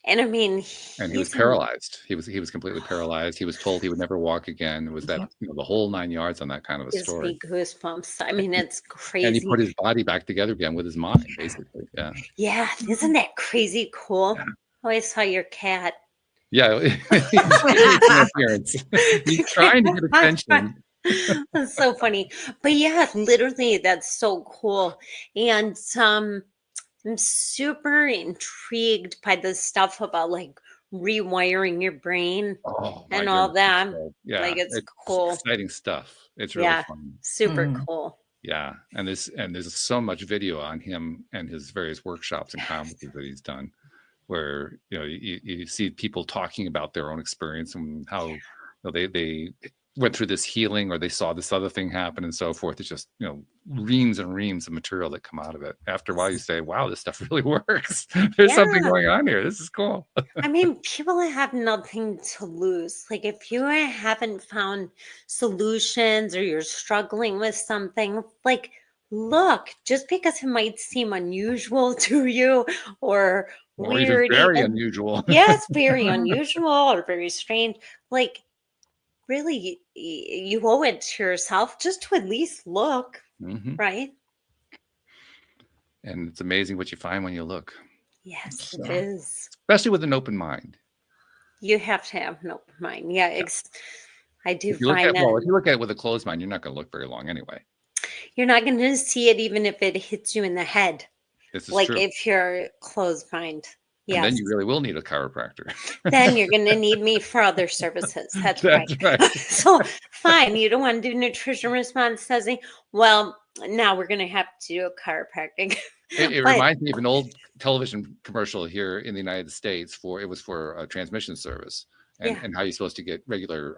Speaker 3: And I mean,
Speaker 1: And he was paralyzed. He was completely paralyzed. He was told he would never walk again. It was that the whole 9 yards on that kind of a
Speaker 3: gives
Speaker 1: story.
Speaker 3: me goosebumps. I mean, it's
Speaker 1: And he
Speaker 3: crazy.
Speaker 1: put his body back together again with his mind, basically. Yeah.
Speaker 3: Yeah, isn't that crazy cool?
Speaker 1: Yeah.
Speaker 3: Oh, I saw your cat.
Speaker 1: Yeah. He's trying to get attention.
Speaker 3: That's so funny. But yeah, literally, that's so cool. And I'm super intrigued by the stuff about like rewiring your brain
Speaker 1: Oh my
Speaker 3: and all
Speaker 1: goodness.
Speaker 3: that.
Speaker 1: Yeah.
Speaker 3: Like it's
Speaker 1: It's
Speaker 3: cool.
Speaker 1: exciting stuff. It's really
Speaker 3: Yeah,
Speaker 1: fun.
Speaker 3: super cool.
Speaker 1: Yeah. And there's so much video on him and his various workshops and conferences that he's done where you see people talking about their own experience and how they went through this healing or they saw this other thing happen and so forth. It's just reams and reams of material that come out of it. After a while you say, wow, this stuff really works. There's something going on here. This is cool.
Speaker 3: I mean, people have nothing to lose. Like if you haven't found solutions or you're struggling with something, like look, just because it might seem unusual to you or weird,
Speaker 1: even very unusual.
Speaker 3: Yes, very unusual or very strange. Like really, you owe it to yourself just to at least look, right?
Speaker 1: And it's amazing what you find when you look.
Speaker 3: Yes, it is.
Speaker 1: Especially with an open mind.
Speaker 3: You have to have an open mind. Yeah. I do
Speaker 1: if you
Speaker 3: find that.
Speaker 1: Well, if you look at it with a closed mind, you're not going to look very long anyway.
Speaker 3: You're not going to see it even if it hits you in the head.
Speaker 1: This is
Speaker 3: like
Speaker 1: true.
Speaker 3: If you're closed mind.
Speaker 1: Yes. And then you really will need a chiropractor.
Speaker 3: Then you're going to need me for other services. That's right. So fine. You don't want to do nutrition response testing. Well, now we're going to have to do a chiropractic.
Speaker 1: It reminds me of an old television commercial here in the United States it was for a transmission service and how you're supposed to get regular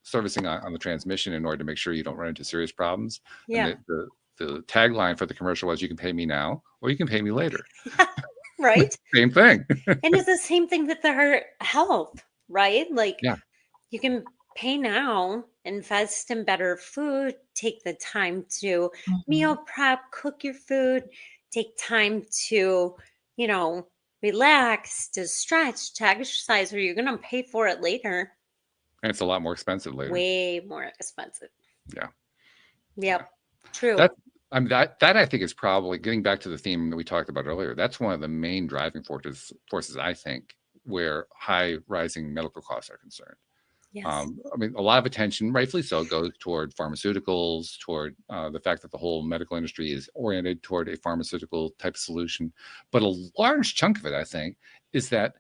Speaker 1: servicing on the transmission in order to make sure you don't run into serious problems.
Speaker 3: Yeah.
Speaker 1: And the tagline for the commercial was, you can pay me now or you can pay me later.
Speaker 3: Right.
Speaker 1: Same thing.
Speaker 3: And it's the same thing with our health, right? Like you can pay now, invest in better food, take the time to meal prep, cook your food, take time to, relax, to stretch, to exercise, or you're going to pay for it later.
Speaker 1: And it's a lot more expensive later.
Speaker 3: Way more expensive.
Speaker 1: Yeah.
Speaker 3: Yep. True.
Speaker 1: That I think is probably, getting back to the theme that we talked about earlier, that's one of the main driving forces I think, where high rising medical costs are concerned.
Speaker 3: Yes.
Speaker 1: I mean, a lot of attention, rightfully so, goes toward pharmaceuticals, toward the fact that the whole medical industry is oriented toward a pharmaceutical type solution. But a large chunk of it, I think, is that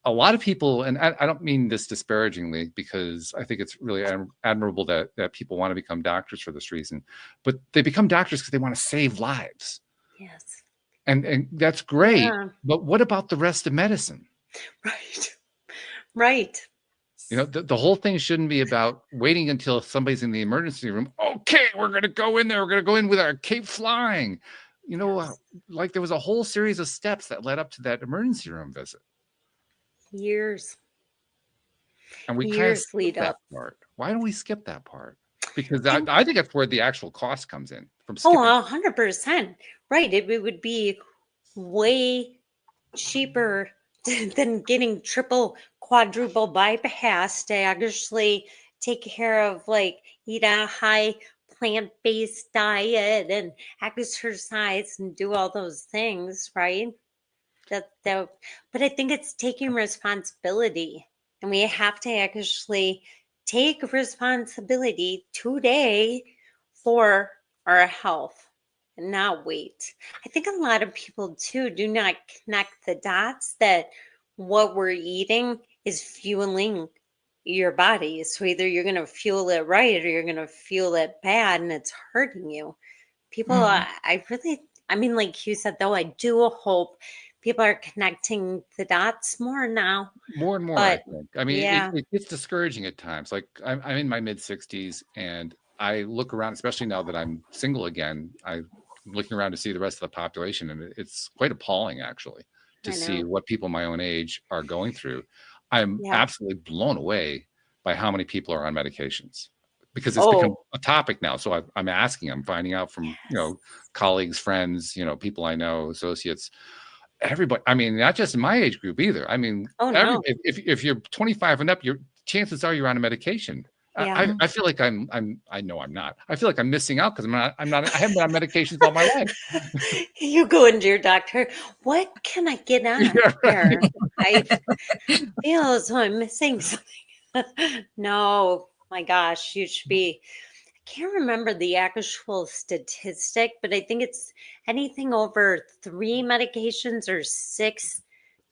Speaker 1: a lot of people, and I don't mean this disparagingly, because I think it's really admirable that people want to become doctors for this reason, but they become doctors because they want to save lives.
Speaker 3: Yes.
Speaker 1: And that's great. Yeah. But what about the rest of medicine?
Speaker 3: Right. Right.
Speaker 1: You know, the whole thing shouldn't be about waiting until somebody's in the emergency room. Okay, we're going to go in there. We're going to go in with our cape flying. You know,
Speaker 3: Yes.
Speaker 1: like there was a whole series of steps that led up to that emergency room visit.
Speaker 3: Years.
Speaker 1: And we kind of
Speaker 3: Years
Speaker 1: skip
Speaker 3: lead
Speaker 1: that
Speaker 3: up.
Speaker 1: part. Why do we skip that part? Because
Speaker 3: And
Speaker 1: I think that's where the actual cost comes in from
Speaker 3: oh,
Speaker 1: skipping.
Speaker 3: 100%. Right. It would be way cheaper than getting triple, quadruple bypass to actually take care of, like, eat a high plant-based diet and exercise and do all those things, right? That but I think it's taking responsibility, and we have to actually take responsibility today for our health and not wait. I think a lot of people too do not connect the dots that what we're eating is fueling your body. So either you're going to fuel it right or you're going to fuel it bad and it's hurting you. People, I really, I mean, like you said, though, I do hope people are connecting the dots more now.
Speaker 1: More and more, I
Speaker 3: But
Speaker 1: think. I mean,
Speaker 3: yeah,
Speaker 1: it gets discouraging at times. Like I'm in my mid 60s, and I look around, especially now that I'm single again. I'm looking around to see the rest of the population, and it's quite appalling, actually, to
Speaker 3: I
Speaker 1: see
Speaker 3: know.
Speaker 1: what people my own age are going through. I'm
Speaker 3: Yeah.
Speaker 1: absolutely blown away by how many people are on medications because it's become
Speaker 3: Oh,
Speaker 1: a topic now. So I'm asking, I'm finding out from
Speaker 3: yes.
Speaker 1: colleagues, friends, people I know, associates, everybody. I mean, not just in my age group either. I mean,
Speaker 3: Oh,
Speaker 1: every
Speaker 3: no.
Speaker 1: if you're 25 and up, your chances are you're on a medication.
Speaker 3: Yeah.
Speaker 1: I feel like I know I'm not. I feel like I'm missing out because I haven't been on medications all my life.
Speaker 3: You go into your doctor. What can I get on
Speaker 1: Yeah, right.
Speaker 3: here? I feel as though I'm missing something. No, my gosh, you should be. I can't remember the actual statistic, but I think it's anything over 3 medications or 6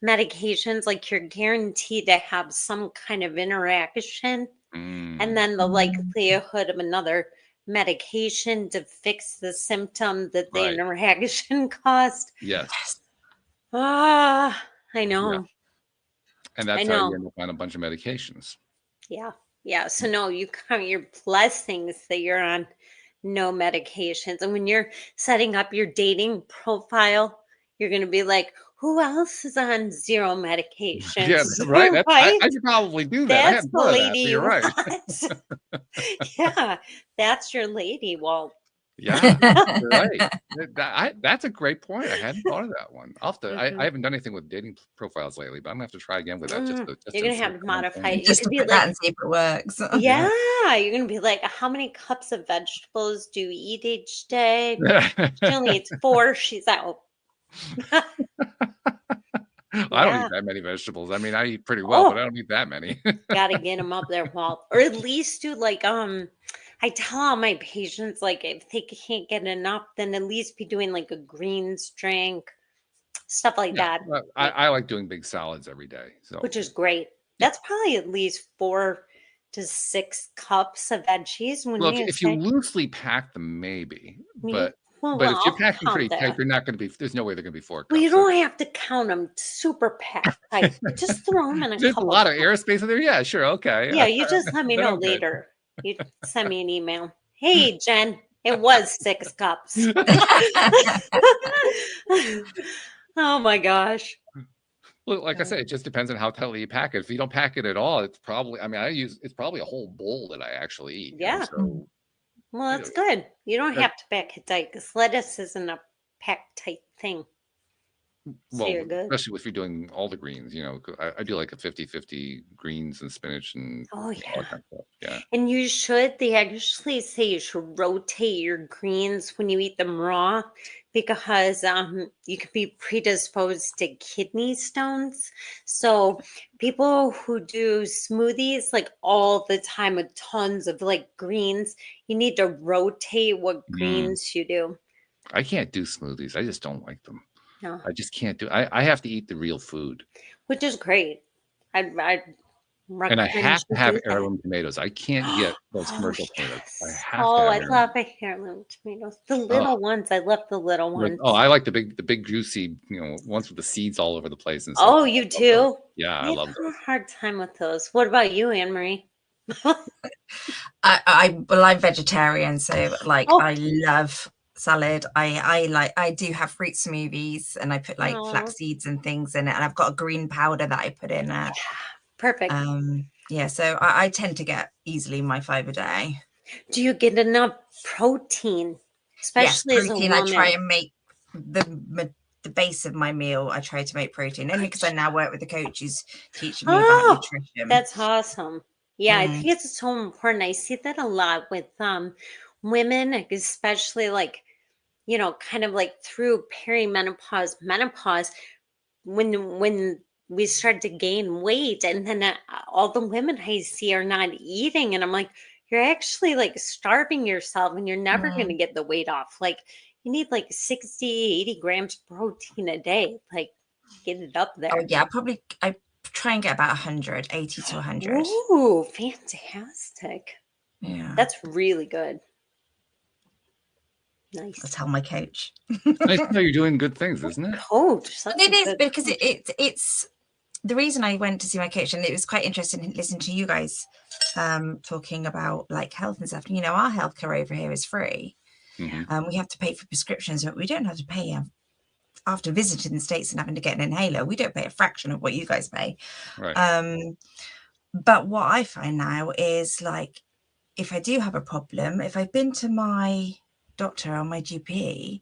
Speaker 3: medications. Like, you're guaranteed to have some kind of interaction, and
Speaker 1: Mm,
Speaker 3: then the likelihood of another medication to fix the symptom that the
Speaker 1: right.
Speaker 3: interaction caused.
Speaker 1: Yes.
Speaker 3: Ah, I
Speaker 1: Yeah.
Speaker 3: know.
Speaker 1: And
Speaker 3: I
Speaker 1: that's how you
Speaker 3: know.
Speaker 1: end up on a bunch of medications.
Speaker 3: Yeah. Yeah. So no, you count your blessings that you're on no medications. And when you're setting up your dating profile, you're going to be like, who else is on zero
Speaker 1: Yeah,
Speaker 3: medications?
Speaker 1: right. That
Speaker 3: Right?
Speaker 1: I should probably do that. I
Speaker 3: That's
Speaker 1: hadn't
Speaker 3: the
Speaker 1: thought of that,
Speaker 3: lady
Speaker 1: but
Speaker 3: you
Speaker 1: you're right.
Speaker 3: want. Yeah. That's your lady, Walt.
Speaker 1: Yeah, you're right. That's a great point. I hadn't thought of that one. I'll have to, I
Speaker 3: Mhm.
Speaker 1: haven't done anything with dating profiles lately, but I'm gonna have to try again with that just
Speaker 3: You're
Speaker 1: to
Speaker 3: going to
Speaker 1: see
Speaker 3: have
Speaker 1: what
Speaker 3: to
Speaker 1: comes
Speaker 3: modify
Speaker 1: in.
Speaker 3: it. You
Speaker 2: Just
Speaker 3: could
Speaker 2: to
Speaker 3: be
Speaker 2: put that
Speaker 3: like,
Speaker 2: and see if it works.
Speaker 3: yeah,
Speaker 1: Yeah.
Speaker 3: you're going to be like, how many cups of vegetables do you eat each day? She only eats 4. She's out.
Speaker 1: I don't eat
Speaker 3: Yeah.
Speaker 1: that many vegetables. I mean, I eat pretty well, but I
Speaker 3: Oh,
Speaker 1: don't eat that many.
Speaker 3: gotta get them up there, Walt. Or at least do like, I tell all my patients, like, if they can't get enough, then at least be doing like a greens drink, stuff like
Speaker 1: Yeah,
Speaker 3: that.
Speaker 1: but
Speaker 3: Like,
Speaker 1: I like doing big salads every day. So
Speaker 3: which is great.
Speaker 1: yeah.
Speaker 3: That's probably at least 4 to 6 cups of veggies,
Speaker 1: Well,
Speaker 3: wouldn't you
Speaker 1: if you
Speaker 3: say?
Speaker 1: loosely pack them, maybe,
Speaker 3: Me?
Speaker 1: but
Speaker 3: Well,
Speaker 1: if you're
Speaker 3: I'll
Speaker 1: packing
Speaker 3: count
Speaker 1: pretty tight,
Speaker 3: that.
Speaker 1: they're not going to be. There's no way they're going to be 4
Speaker 3: Well, you
Speaker 1: cups. So
Speaker 3: don't have to count them super packed. Like, just throw them in a
Speaker 1: there's a
Speaker 3: couple
Speaker 1: lot of
Speaker 3: cups.
Speaker 1: airspace in there. Yeah, sure, okay.
Speaker 3: Yeah, you just let me
Speaker 1: Then
Speaker 3: know
Speaker 1: I'm good.
Speaker 3: later. You send me an email. Hey, Jen, it was 6 cups. Oh my gosh.
Speaker 1: Well, like I
Speaker 3: Yeah.
Speaker 1: said, it just depends on how tightly you pack it. If you don't pack it at all, it's probably, I mean, it's probably a whole bowl that I actually eat.
Speaker 3: Yeah.
Speaker 1: So,
Speaker 3: Well,
Speaker 1: you know,
Speaker 3: that's good. You don't
Speaker 1: that,
Speaker 3: have to pack it tight because lettuce isn't a packed tight thing. So
Speaker 1: well,
Speaker 3: you're good.
Speaker 1: especially if you're doing all the greens, 'cause I do like a 50-50 greens and spinach and
Speaker 3: Oh,
Speaker 1: all
Speaker 3: yeah.
Speaker 1: that kind of stuff. Yeah.
Speaker 3: And they actually say you should rotate your greens when you eat them raw because you could be predisposed to kidney stones. So people who do smoothies like all the time with tons of like greens, you need to rotate what
Speaker 1: Mm,
Speaker 3: greens you do.
Speaker 1: I can't do smoothies. I just don't like them.
Speaker 3: No,
Speaker 1: I just can't do, I have to eat the real food.
Speaker 3: which is great. I
Speaker 1: And I
Speaker 3: recommend
Speaker 1: have to
Speaker 3: you
Speaker 1: have
Speaker 3: do that.
Speaker 1: heirloom tomatoes. I can't get those
Speaker 3: Oh,
Speaker 1: commercial tomatoes. I
Speaker 3: yes.
Speaker 1: have to
Speaker 3: Oh,
Speaker 1: have
Speaker 3: I
Speaker 1: heirloom.
Speaker 3: love a heirloom tomatoes. The
Speaker 1: Oh,
Speaker 3: little ones. I love the little ones.
Speaker 1: I like the big juicy, ones with the seeds all over the place and so
Speaker 3: Oh,
Speaker 1: forth.
Speaker 3: you
Speaker 1: I love those.
Speaker 3: do?
Speaker 1: Yeah,
Speaker 3: I
Speaker 1: I
Speaker 3: have
Speaker 1: love
Speaker 3: a
Speaker 1: those.
Speaker 3: hard time with those. What about you, Anne Marie?
Speaker 2: I'm vegetarian, so like
Speaker 3: Oh,
Speaker 2: I love salad. I do have fruit smoothies, and I put like
Speaker 3: oh,
Speaker 2: flax seeds and things in it, and I've got a green powder that I put in it.
Speaker 3: perfect.
Speaker 2: Yeah, so I tend to get easily my 5 a day.
Speaker 3: Do you get enough protein,
Speaker 2: Yes,
Speaker 3: especially as a
Speaker 2: protein. I try
Speaker 3: woman?
Speaker 2: and make the base of my meal. I try to make protein, only because I now work with the coach who's teaching me about
Speaker 3: Oh,
Speaker 2: nutrition.
Speaker 3: that's awesome. Yeah, I think it's so important. I see that a lot with women, especially like, kind of like through perimenopause, menopause, when we start to gain weight, and then all the women I see are not eating, and I'm like, you're actually like starving yourself, and you're never going to
Speaker 2: Mm.
Speaker 3: get the weight off. Like, you need like 60, 80 grams protein a day. Like, get it up
Speaker 2: Oh
Speaker 3: there.
Speaker 2: yeah, I try and get about 100, 80 to 100.
Speaker 3: Ooh, fantastic.
Speaker 2: Yeah,
Speaker 3: That's really good.
Speaker 2: I'll
Speaker 3: Nice.
Speaker 2: tell my coach.
Speaker 1: Nice to know you're doing good things, isn't it?
Speaker 3: Coach,
Speaker 2: But
Speaker 3: such
Speaker 2: it
Speaker 3: a
Speaker 2: is
Speaker 3: good
Speaker 2: because
Speaker 3: coach.
Speaker 2: it's the reason I went to see my coach, and it was quite interesting to listen to you guys talking about like health and stuff. Our healthcare over here is free.
Speaker 1: Hmm.
Speaker 2: We have to pay for prescriptions, but we don't have to pay after visiting the States and having to get an inhaler. We don't pay a fraction of what you guys pay.
Speaker 1: Right.
Speaker 2: But what I find now is like, if I do have a problem, if I've been to my doctor or my GP,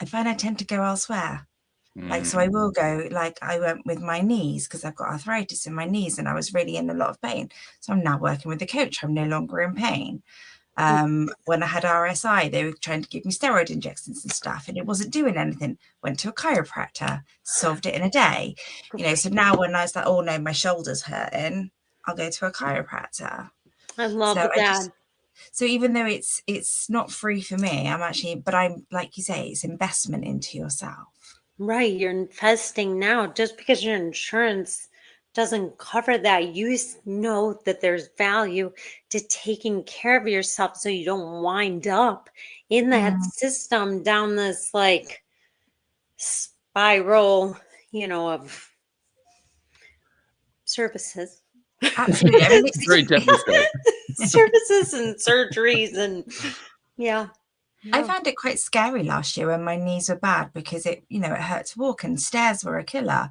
Speaker 2: I find I tend to go elsewhere. Like, so I will go, like I went with my knees because I've got arthritis in my knees and I was really in a lot of pain. So I'm now working with the coach. I'm no longer in pain. When I had RSI, they were trying to give me steroid injections and stuff, and it wasn't doing anything. Went to a chiropractor, solved it in a day. So
Speaker 3: Great.
Speaker 2: now when I was like, oh no, my shoulder's hurting, I'll go to a chiropractor.
Speaker 3: I love
Speaker 2: So
Speaker 3: that.
Speaker 2: even though it's not free for me, but I'm like you say, it's investment into yourself.
Speaker 3: Right. You're investing now. Just because your insurance doesn't cover that, you know that there's value to taking care of yourself so you don't wind up in that
Speaker 2: Mm,
Speaker 3: system down this like spiral, of services.
Speaker 2: absolutely. I mean,
Speaker 1: Very gently said.
Speaker 3: Services and surgeries and yeah.
Speaker 2: I
Speaker 3: No.
Speaker 2: found it quite scary last year when my knees were bad because it hurt to walk and stairs were a killer.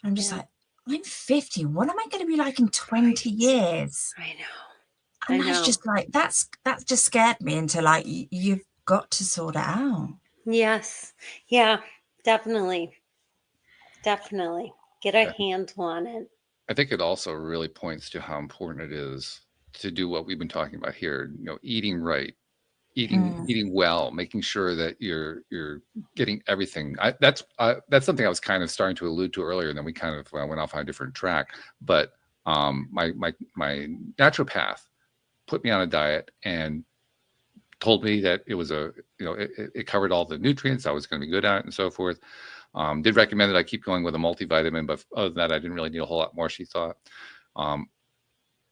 Speaker 2: I'm just
Speaker 3: Yeah.
Speaker 2: like, I'm 50. What am I going to be like in 20
Speaker 3: Right.
Speaker 2: years?
Speaker 3: I know. I
Speaker 2: And that's
Speaker 3: know.
Speaker 2: just like, that just scared me into like, you've got to sort it out.
Speaker 3: Yes. Yeah, definitely. Definitely. Get a
Speaker 1: I
Speaker 3: handle on it.
Speaker 1: I think it also really points to how important it is to do what we've been talking about here. Eating right,
Speaker 2: Mm,
Speaker 1: eating well, making sure that you're getting everything. That's something I was kind of starting to allude to earlier, and then we kind of went off on a different track. But my naturopath put me on a diet and told me that it was it covered all the nutrients I was going to be good at and so forth. Did recommend that I keep going with a multivitamin, but other than that, I didn't really need a whole lot more, she thought. Um,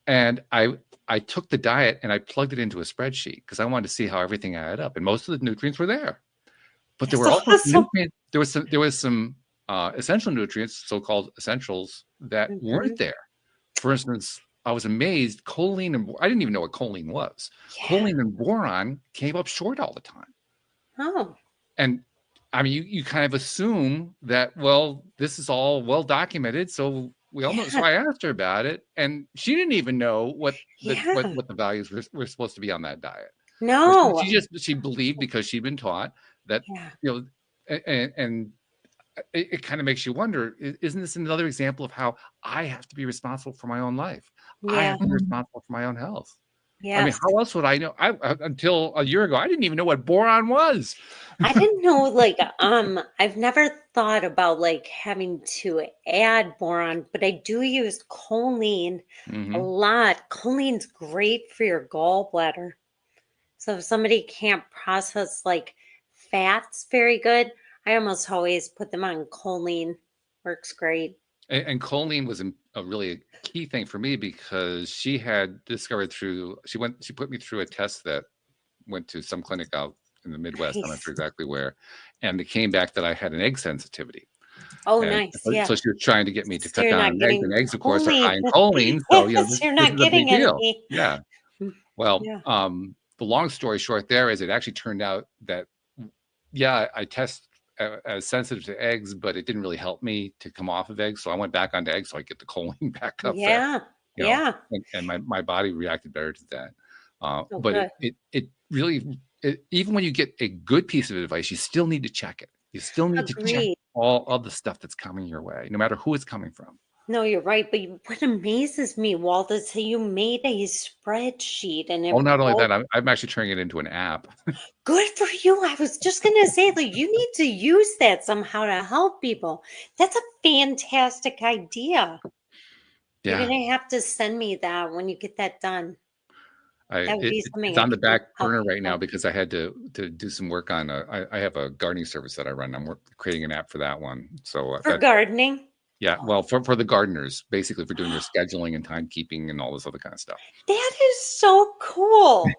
Speaker 1: and I took the diet and I plugged it into a spreadsheet because I wanted to see how everything added up, and most of the nutrients were there, but there
Speaker 3: That's
Speaker 1: were also some
Speaker 3: awesome.
Speaker 1: nutrients. There was some essential nutrients, so-called essentials, that weren't
Speaker 3: Mhm.
Speaker 1: there. For instance, I was amazed. Choline and I didn't even know what choline was.
Speaker 3: Yeah.
Speaker 1: Choline and boron came up short all the time,
Speaker 3: Oh,
Speaker 1: and I mean, you kind of assume that, well, this is all well documented, so we all know. So
Speaker 3: yeah.
Speaker 1: I asked her about it, and she didn't even know what
Speaker 3: Yeah.
Speaker 1: the values were supposed to be on that diet. But
Speaker 3: No.
Speaker 1: she believed because she'd been taught that,
Speaker 3: Yeah.
Speaker 1: you know, and it kind of makes you wonder, isn't this another example of how I have to be responsible for my own life? I
Speaker 3: Yeah.
Speaker 1: have to be
Speaker 2: mm.
Speaker 1: responsible for my own health. I mean,
Speaker 3: Yes.
Speaker 1: how else would I know? Until a year ago, I didn't even know what boron was.
Speaker 3: I didn't know, like, I've never thought about like having to add boron, but I do use choline a
Speaker 1: Hmm.
Speaker 3: lot. Choline's great for your gallbladder. So if somebody can't process like fats very good, I almost always put them on choline. Works great.
Speaker 1: And choline was a really key thing for me because she had discovered she put me through a test that went to some clinic out in the Midwest. I'm not
Speaker 3: Nice.
Speaker 1: sure exactly where, and it came back that I had an egg sensitivity.
Speaker 3: Oh,
Speaker 1: And
Speaker 3: nice. Yeah.
Speaker 1: so she was trying to get me to
Speaker 3: So
Speaker 1: cut
Speaker 3: you're
Speaker 1: down
Speaker 3: not
Speaker 1: on eggs,
Speaker 3: getting
Speaker 1: and eggs, of course, are high
Speaker 3: choline.
Speaker 1: in choline. So
Speaker 3: Yes, you're
Speaker 1: this
Speaker 3: not
Speaker 1: is a big
Speaker 3: getting
Speaker 1: deal.
Speaker 3: any.
Speaker 1: Yeah. Well,
Speaker 3: Yeah.
Speaker 1: the long story short there is it actually turned out that, yeah, I test as sensitive to eggs, but it didn't really help me to come off of eggs. So I went back onto eggs so I get the choline back up there,
Speaker 3: Yeah. Yeah.
Speaker 1: and my body reacted better to that.
Speaker 3: Oh,
Speaker 1: But
Speaker 3: good.
Speaker 1: it really, even when you get a good piece of advice, you still need to check it. You still need to check
Speaker 3: Agreed.
Speaker 1: all of the stuff that's coming your way, no matter who it's coming from.
Speaker 3: No, you're right. But what amazes me, Walt, is that you made a spreadsheet and
Speaker 1: Oh,
Speaker 3: it
Speaker 1: not only
Speaker 3: broke.
Speaker 1: that, I'm actually turning it into an app.
Speaker 3: Good for you. I was just going to say, like, you need to use that somehow to help people. That's a fantastic idea. You're
Speaker 1: Yeah.
Speaker 3: going to have to send me that when you get that done. That would be
Speaker 1: It's
Speaker 3: something I
Speaker 1: on the
Speaker 3: could do to
Speaker 1: back
Speaker 3: help
Speaker 1: burner right now
Speaker 3: people.
Speaker 1: because I had to do some work on I have a gardening service that I run. Creating an app for that one. So
Speaker 3: For gardening.
Speaker 1: yeah, well, for the gardeners, basically for doing their scheduling and timekeeping and all this other kind of stuff.
Speaker 3: That is so cool.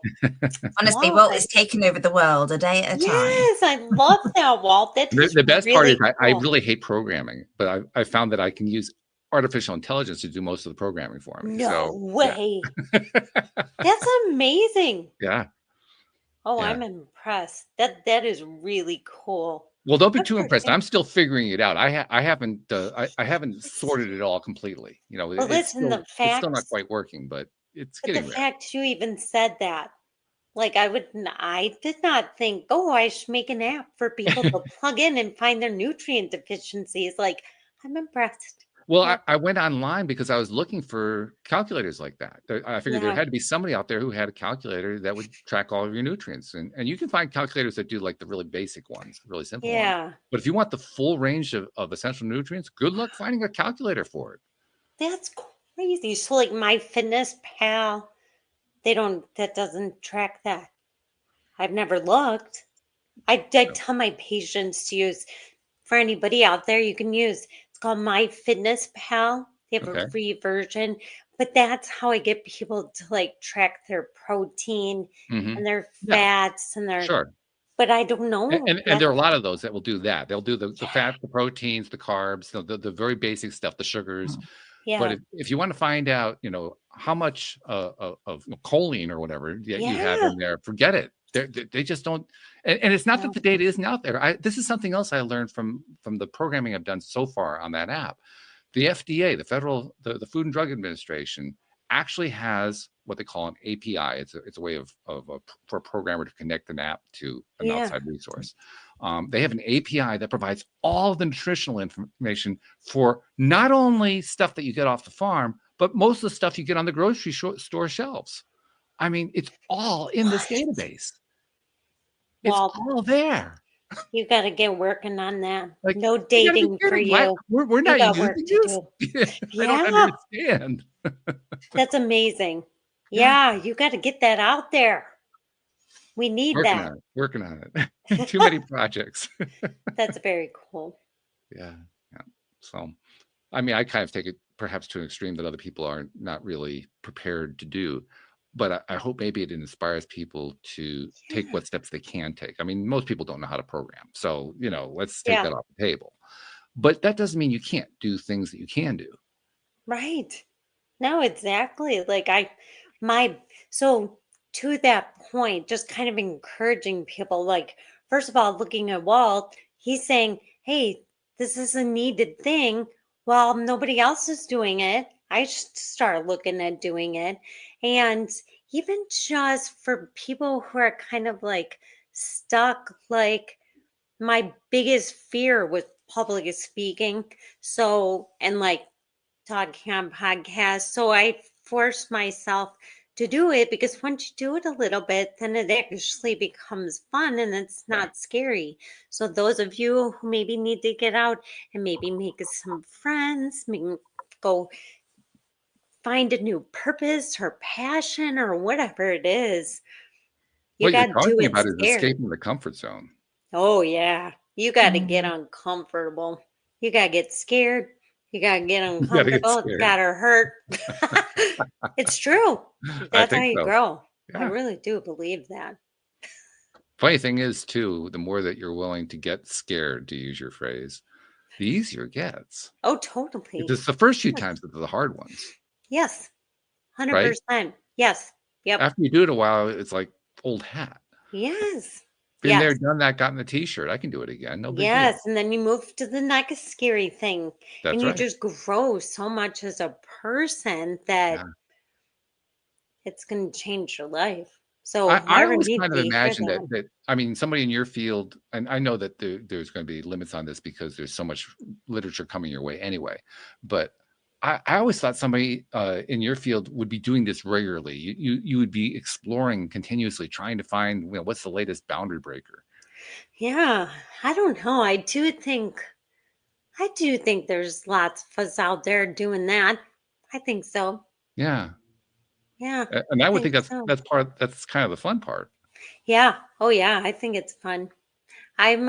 Speaker 2: Honestly,
Speaker 3: Walt,
Speaker 2: Walt is taking over the world a day at a time.
Speaker 3: yes, I love that, Walt. That is
Speaker 1: The best part is
Speaker 3: really
Speaker 1: I
Speaker 3: cool.
Speaker 1: really hate programming, but I found that I can use artificial intelligence to do most of the programming for me.
Speaker 3: No
Speaker 1: So yeah,
Speaker 3: way. That's amazing.
Speaker 1: yeah,
Speaker 3: Oh,
Speaker 1: yeah.
Speaker 3: I'm impressed. That is really cool.
Speaker 1: Well, don't be
Speaker 3: Good
Speaker 1: too
Speaker 3: for
Speaker 1: impressed.
Speaker 3: you.
Speaker 1: I'm still figuring it out. I haven't sorted it all completely. You know,
Speaker 3: But listen,
Speaker 1: it's still not quite working, but it's
Speaker 3: the
Speaker 1: getting there.
Speaker 3: fact you even said that, like I did not think, oh, I should make an app for people to plug in and find their nutrient deficiencies. Like, I'm impressed.
Speaker 1: Well,
Speaker 3: Yeah,
Speaker 1: I went online because I was looking for calculators like that. I figured there
Speaker 3: yeah,
Speaker 1: had to be somebody out there who had a calculator that would track all of your nutrients. And you can find calculators that do like the really basic ones, really simple ones.
Speaker 3: yeah.
Speaker 1: But if you want the full range of essential nutrients, good luck finding a calculator for it.
Speaker 3: That's crazy. So, like, my Fitness Pal, that doesn't track that. I've never looked. I
Speaker 1: So,
Speaker 3: tell my patients to use, for anybody out there, you can use, it's called My Fitness Pal. They have a
Speaker 1: okay.
Speaker 3: free version, but that's how I get people to like track their protein
Speaker 1: Hmm.
Speaker 3: and their
Speaker 1: Yeah,
Speaker 3: fats and their,
Speaker 1: sure.
Speaker 3: but I don't know.
Speaker 1: And there are a lot of those that will do that. They'll do the
Speaker 3: Yeah,
Speaker 1: fats, the proteins, the carbs, the very basic stuff, the sugars. But
Speaker 3: yeah,
Speaker 1: if you want to find out, how much of choline or whatever that you have
Speaker 3: yeah,
Speaker 1: in there, forget it. They just don't. And it's not that
Speaker 3: no,
Speaker 1: the data isn't out there. This is something else I learned from the programming I've done so far on that app. The FDA, the Food and Drug Administration, actually has what they call an API. It's a way for a programmer to connect an app to an
Speaker 3: yeah,
Speaker 1: outside resource. They have an API that provides all of the nutritional information for not only stuff that you get off the farm, but most of the stuff you get on the grocery store shelves. I mean, it's all in this
Speaker 3: what?
Speaker 1: database. It's
Speaker 3: Well,
Speaker 1: all there.
Speaker 3: you got to get working on that.
Speaker 1: Like,
Speaker 3: No
Speaker 1: we got to be
Speaker 3: dating for
Speaker 1: kidding.
Speaker 3: you.
Speaker 1: We're
Speaker 3: You
Speaker 1: not
Speaker 3: got work
Speaker 1: using
Speaker 3: to
Speaker 1: this.
Speaker 3: do.
Speaker 1: I don't
Speaker 3: Yeah,
Speaker 1: understand.
Speaker 3: that's amazing.
Speaker 1: Yeah.
Speaker 3: Yeah, you got to get that out there. We need
Speaker 1: Working
Speaker 3: that.
Speaker 1: on it. Working on it. Too many projects.
Speaker 3: That's very cool.
Speaker 1: Yeah. Yeah. So, I mean, I kind of take it perhaps to an extreme that other people are not really prepared to do. But I hope maybe it inspires people to take
Speaker 3: Yeah.
Speaker 1: what steps they can take. I mean, most people don't know how to program. So, let's take
Speaker 3: Yeah.
Speaker 1: that off the table. But that doesn't mean you can't do things that you can do.
Speaker 3: Right. No, exactly. Like my, so to that point, just kind of encouraging people, like, first of all, looking at Walt, he's saying, hey, this is a needed thing. Well, nobody else is doing it. I should start looking at doing it. And even just for people who are kind of like stuck, like, my biggest fear was public speaking. So, and like talking on podcasts. So I forced myself to do it because once you do it a little bit, then it actually becomes fun and it's
Speaker 1: Right.
Speaker 3: not scary. So those of you who maybe need to get out and maybe make some friends, maybe go find a new purpose or passion or whatever it is, you
Speaker 1: What you're
Speaker 3: got to do
Speaker 1: talking
Speaker 3: it
Speaker 1: about is
Speaker 3: scared.
Speaker 1: escaping the comfort zone.
Speaker 3: Oh, yeah. You got to get uncomfortable. You got to get scared. You gotta get
Speaker 1: You gotta get
Speaker 3: uncomfortable. It's
Speaker 1: scared.
Speaker 3: gotta hurt. It's true.
Speaker 1: I
Speaker 3: That's how
Speaker 1: think
Speaker 3: you
Speaker 1: so.
Speaker 3: grow. I
Speaker 1: Yeah.
Speaker 3: really do believe that.
Speaker 1: Funny thing is, too, the more that you're willing to get scared, to use your phrase, the easier it gets.
Speaker 3: Oh, totally.
Speaker 1: It's the first few
Speaker 3: Yes.
Speaker 1: times that are the hard ones,
Speaker 3: Yes.
Speaker 1: right?
Speaker 3: 100%. Yes. Yep.
Speaker 1: After you do it a while, it's like old hat.
Speaker 3: Yes.
Speaker 1: Been there,
Speaker 3: Yes.
Speaker 1: done that, gotten the T-shirt. I can do it again. No big deal.
Speaker 3: Yes. And then you move to the next scary thing. And
Speaker 1: That's
Speaker 3: you
Speaker 1: right.
Speaker 3: just grow so much as a person that
Speaker 1: Yeah.
Speaker 3: it's going to change your life. So
Speaker 1: I
Speaker 3: whoever
Speaker 1: always
Speaker 3: needs
Speaker 1: kind of
Speaker 3: to hear
Speaker 1: imagine that
Speaker 3: that.
Speaker 1: that I mean, somebody in your field, and I know that there's going to be limits on this because there's so much literature coming your way anyway. But I always thought somebody in your field would be doing this regularly. You would be exploring continuously, trying to find, what's the latest boundary breaker.
Speaker 3: Yeah. I don't know. I do think there's lots of us out there doing that. I think so.
Speaker 1: Yeah,
Speaker 3: Yeah.
Speaker 1: and
Speaker 3: I
Speaker 1: I would
Speaker 3: think
Speaker 1: think that's
Speaker 3: so.
Speaker 1: that's kind of the fun part.
Speaker 3: Yeah. Oh yeah. I think it's fun. I'm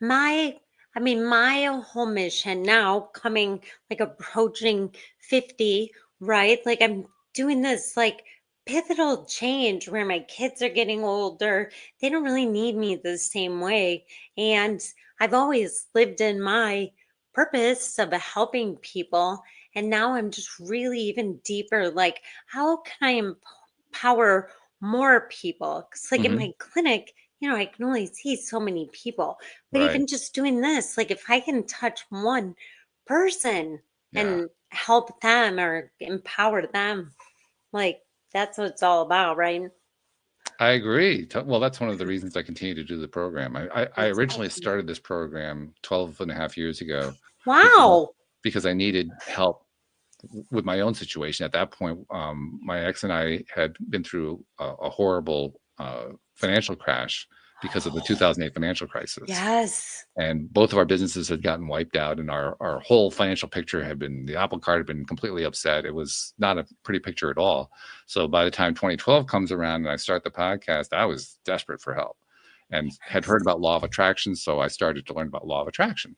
Speaker 3: my my whole mission now coming like approaching 50, right? Like I'm doing this like pivotal change where my kids are getting older. They don't really need me the same way. And I've always lived in my purpose of helping people. And now I'm just really even deeper like how can I empower more people? Cuz like in
Speaker 1: Hmm.
Speaker 3: my clinic I can only see so many people. But
Speaker 1: Right.
Speaker 3: even just doing this, like if I can touch one person
Speaker 1: Yeah.
Speaker 3: and help them or empower them, like that's what it's all about, right?
Speaker 1: I agree. Well, that's one of the reasons I continue to do the program. I
Speaker 3: That's
Speaker 1: originally
Speaker 3: awesome.
Speaker 1: started this program 12 and a half years ago because
Speaker 3: Wow.
Speaker 1: because I needed help with my own situation. At that point, my ex and I had been through a horrible financial crash because of the 2008 financial crisis.
Speaker 3: Yes.
Speaker 1: And both of our businesses had gotten wiped out, and our whole financial picture had been, the apple cart had been completely upset. It was not a pretty picture at all. So by the time 2012 comes around and I start the podcast, I was desperate for help and had heard about law of attraction. So I started to learn about law of attraction.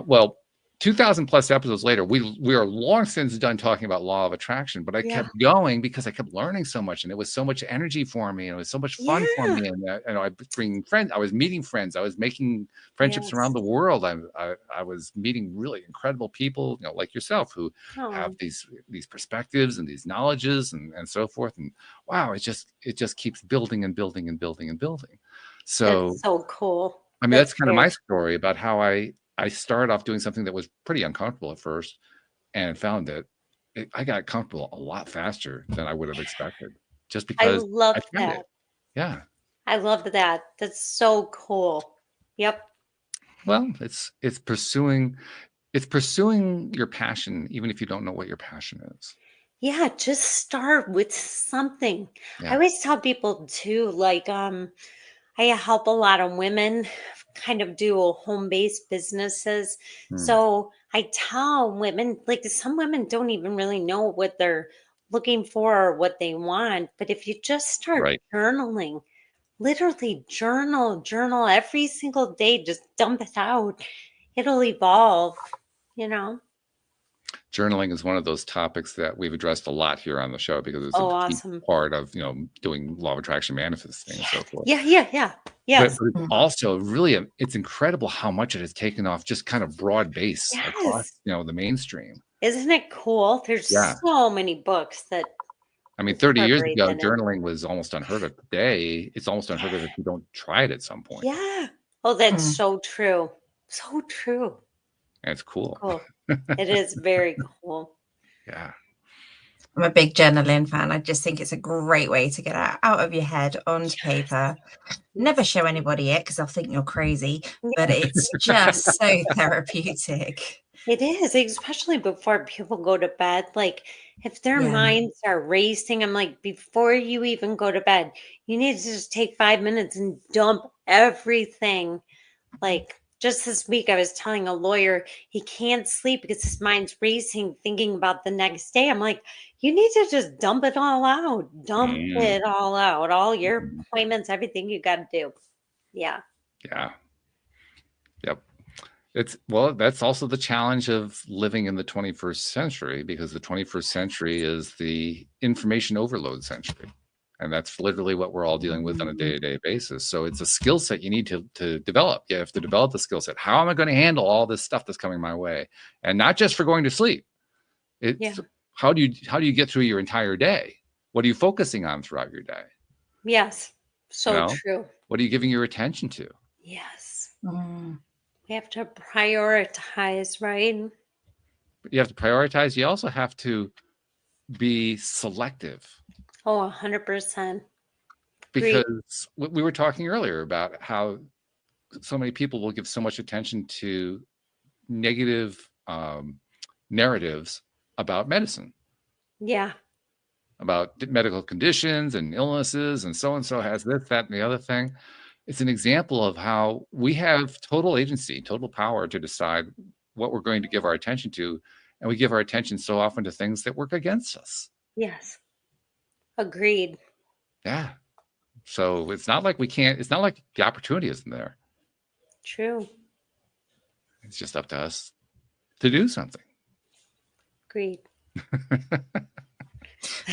Speaker 1: Well, 2000 plus episodes later, we are long since done talking about law of attraction, but I
Speaker 3: Yeah.
Speaker 1: kept going because I kept learning so much, and it was so much energy for me, and it was so much fun for
Speaker 3: Yeah.
Speaker 1: me. And I bring friends, I was meeting friends, I was making friendships around
Speaker 3: Yes.
Speaker 1: the world. I was meeting really incredible people, like yourself, who have
Speaker 3: Oh,
Speaker 1: these perspectives and these knowledges and so forth. And wow, it just keeps building and building and building and building. So
Speaker 3: that's so cool.
Speaker 1: I mean, that's
Speaker 3: That's
Speaker 1: kind of
Speaker 3: very
Speaker 1: my story about how I started off doing something that was pretty uncomfortable at first, and found that I got comfortable a lot faster than I would have expected, just
Speaker 3: I
Speaker 1: because I
Speaker 3: love
Speaker 1: tried it.
Speaker 3: that.
Speaker 1: Yeah.
Speaker 3: I love that. That's so cool. Yep.
Speaker 1: Well, it's pursuing your passion, even if you don't know what your passion is.
Speaker 3: Yeah, just start with something. I
Speaker 1: Yeah.
Speaker 3: always tell people too, like, I help a lot of women kind of do home-based businesses.
Speaker 1: Mm,
Speaker 3: So I tell women, like some women don't even really know what they're looking for or what they want. But if you just start
Speaker 1: right.
Speaker 3: journaling, literally journal every single day, just dump it out. It'll evolve, you know?
Speaker 1: Journaling is one of those topics that we've addressed a lot here on the show because it's a
Speaker 3: Oh,
Speaker 1: key
Speaker 3: awesome.
Speaker 1: part of, doing law of attraction manifesting and so forth.
Speaker 3: Yeah.
Speaker 1: But
Speaker 3: Yes.
Speaker 1: it's also really it's incredible how much it has taken off just kind of broad base across,
Speaker 3: Yes.
Speaker 1: the mainstream.
Speaker 3: Isn't it cool? There's
Speaker 1: Yeah.
Speaker 3: so many books that
Speaker 1: I mean, 30 years
Speaker 3: incorporate
Speaker 1: ago,
Speaker 3: in it.
Speaker 1: journaling was almost unheard of. Today, it's almost unheard of if you don't try it at some point.
Speaker 3: Yeah. Oh, that's so true. So true.
Speaker 1: And it's cool.
Speaker 3: Cool. It is very cool.
Speaker 1: Yeah.
Speaker 2: I'm a big journaling fan. I just think it's a great way to get out of your head onto paper. Never show anybody it because they'll think you're crazy, but it's just so therapeutic.
Speaker 3: It is, especially before people go to bed. Like, if their
Speaker 2: Yeah.
Speaker 3: minds are racing, I'm like, before you even go to bed, you need to just take 5 minutes and dump everything. Like, just this week, I was telling a lawyer he can't sleep because his mind's racing, thinking about the next day. I'm like, you need to just dump it all out. Dump
Speaker 1: Mm,
Speaker 3: it all out. All your
Speaker 1: mm,
Speaker 3: appointments, everything you got to do. Yeah.
Speaker 1: yeah. Yep. That's also the challenge of living in the 21st century, because the 21st century is the information overload century. And that's literally what we're all dealing with on a day-to-day basis. So it's a skill set you need to develop. You have to develop the skill set. How am I going to handle all this stuff that's coming my way? And not just for going to sleep. It's how do you get through your entire day? What are you focusing on throughout your day?
Speaker 3: Yes. So true.
Speaker 1: What are you giving your attention to?
Speaker 3: Yes. We have to prioritize, right?
Speaker 1: You have to prioritize. You also have to be selective.
Speaker 3: Oh, 100%.
Speaker 1: Because we were talking earlier about how so many people will give so much attention to negative narratives about medicine.
Speaker 3: Yeah.
Speaker 1: About medical conditions and illnesses, and so has this, that, and the other thing. It's an example of how we have total agency, total power to decide what we're going to give our attention to. And we give our attention so often to things that work against us.
Speaker 3: Yes. Agreed.
Speaker 1: Yeah. So it's not like it's not like the opportunity isn't there.
Speaker 3: True.
Speaker 1: It's just up to us to do something.
Speaker 3: Agreed.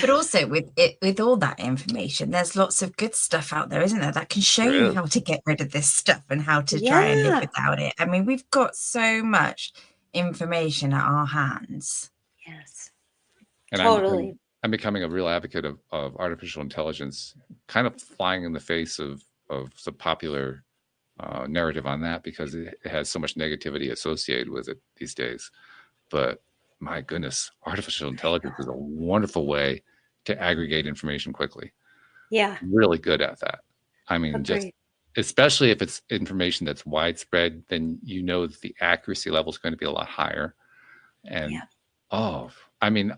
Speaker 2: But also with all that information, there's lots of good stuff out there, isn't there, that can show you how to get rid of this stuff and how to try and live without it. I mean, we've got so much information at our hands.
Speaker 3: Yes.
Speaker 1: And
Speaker 3: totally.
Speaker 1: I'm becoming a real advocate of artificial intelligence, kind of flying in the face of the popular narrative on that, because it has so much negativity associated with it these days. But my goodness, artificial intelligence is a wonderful way to aggregate information quickly.
Speaker 3: Yeah.
Speaker 1: Really good at that. I mean,
Speaker 3: Agreed.
Speaker 1: just especially if it's information that's widespread, then you know that the accuracy level is going to be a lot higher. And I mean,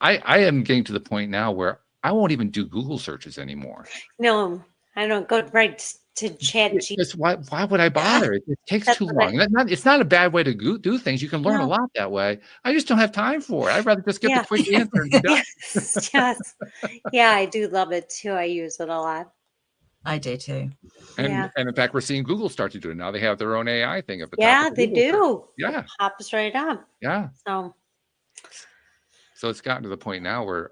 Speaker 1: I am getting to the point now where I won't even do Google searches anymore.
Speaker 3: No, I don't go right to ChatGPT.
Speaker 1: Why would I bother? It takes too long. It's not a bad way to do things. You can learn a lot that way. I just don't have time for it. I'd rather just get the quick answer and be done.
Speaker 3: Yes. Yeah, I do love it too. I use it a lot.
Speaker 2: I do too.
Speaker 1: And in fact, we're seeing Google start to do it now. They have their own AI thing at the top.
Speaker 3: Yeah, they do.
Speaker 1: Yeah.
Speaker 3: It pops right up.
Speaker 1: Yeah.
Speaker 3: So
Speaker 1: it's gotten to the point now where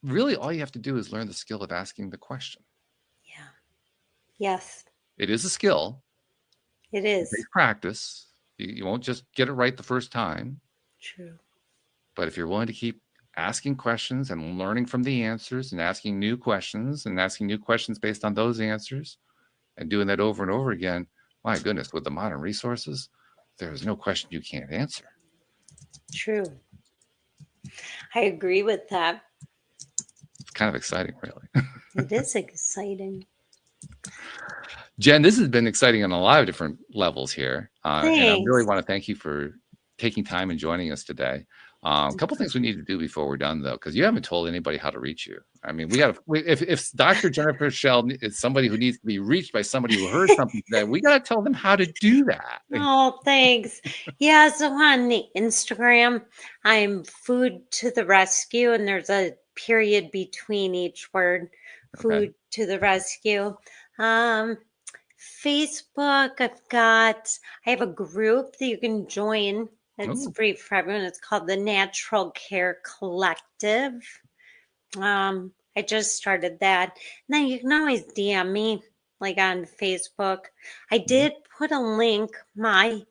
Speaker 1: really all you have to do is learn the skill of asking the question.
Speaker 3: Yeah. Yes.
Speaker 1: It is a skill.
Speaker 3: It is.
Speaker 1: It takes practice. You won't just get it right the first time.
Speaker 3: True.
Speaker 1: But if you're willing to keep asking questions and learning from the answers and asking new questions based on those answers and doing that over and over again, my goodness, with the modern resources, there is no question you can't answer.
Speaker 3: True. I agree with that.
Speaker 1: It's kind of exciting, really.
Speaker 3: It is exciting.
Speaker 1: Jen, this has been exciting on a lot of different levels here. And I really want to thank you for taking time and joining us today. A couple things we need to do before we're done, though, because you haven't told anybody how to reach you. I mean, if Dr. Jennifer Shell is somebody who needs to be reached by somebody who heard something today, we got to tell them how to do that.
Speaker 3: Oh, thanks. Yeah, so on the Instagram, I'm Food to the Rescue, and there's a period between each word, Food to the Rescue. Facebook, I have a group that you can join. It's free for everyone. It's called the Natural Care Collective. I just started that. And then you can always DM me, like on Facebook. I did put a link. My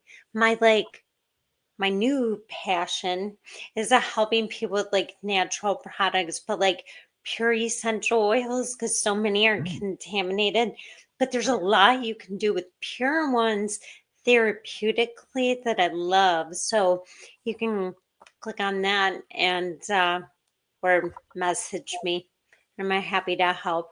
Speaker 3: new passion is helping people with like natural products, but like pure essential oils, because so many are contaminated. But there's a lot you can do with pure ones therapeutically that I love. So you can click on that and or message me. I'm happy to help.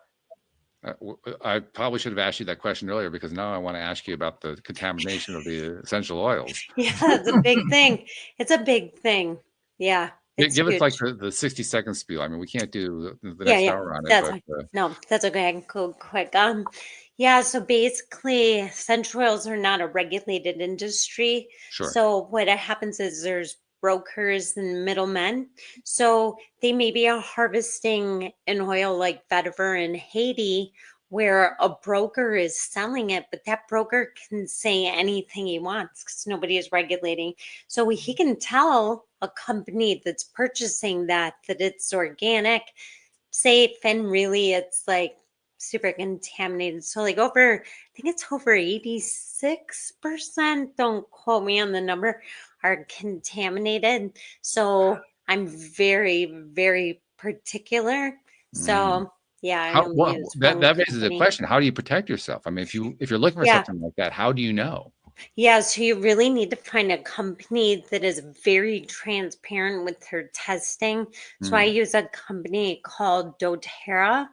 Speaker 1: I probably should have asked you that question earlier, because now I want to ask you about the contamination of the essential oils.
Speaker 3: Yeah, it's a big thing. It's a big thing. Yeah.
Speaker 1: Give us like the 60-second spiel. I mean, we can't do the next hour on it.
Speaker 3: No, that's okay. I can go quick. Yeah, so basically, essential oils are not a regulated industry.
Speaker 1: Sure.
Speaker 3: So what happens is there's brokers and middlemen. So they maybe are harvesting an oil like vetiver in Haiti, where a broker is selling it, but that broker can say anything he wants because nobody is regulating. So he can tell a company that's purchasing that it's organic, safe, and really it's like super contaminated. So like I think it's over 86%, don't quote me on the number, are contaminated. So I'm very, very particular. So yeah, I
Speaker 1: How,
Speaker 3: only use one
Speaker 1: that raises a
Speaker 3: company.
Speaker 1: question. How do you protect yourself? I mean, if you're looking for
Speaker 3: Yeah.
Speaker 1: something like that, how do you know?
Speaker 3: Yeah, so you really need to find a company that is very transparent with their testing. So I use a company called doTERRA.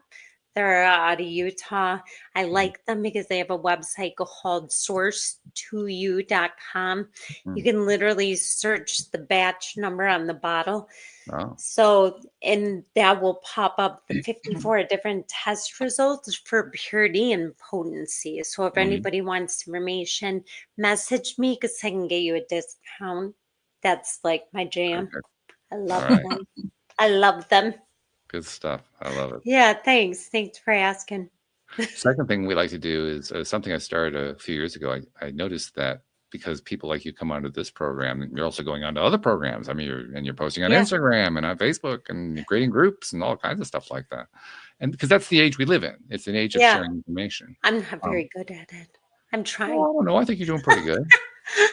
Speaker 3: They're out of Utah. I like them because they have a website called source2u.com. You can literally search the batch number on the bottle.
Speaker 1: Oh,
Speaker 3: So, and that will pop up the 54 different test results for purity and potency. So, if anybody wants information, message me because I can get you a discount. That's like my jam.
Speaker 1: okay.
Speaker 3: I love
Speaker 1: All right.
Speaker 3: them. I love them.
Speaker 1: Good stuff. I love it.
Speaker 3: Yeah, thanks. Thanks for asking.
Speaker 1: Second thing we like to do is something I started a few years ago. I noticed that because people like you come onto this program, and you're also going on to other programs. I mean, you're posting on
Speaker 3: Yeah.
Speaker 1: Instagram and on Facebook and you're creating groups and all kinds of stuff like that. And because that's the age we live in, it's an age of
Speaker 3: Yeah.
Speaker 1: sharing information.
Speaker 3: I'm not very good at it. I'm trying.
Speaker 1: Well, I don't know. I think you're doing pretty good.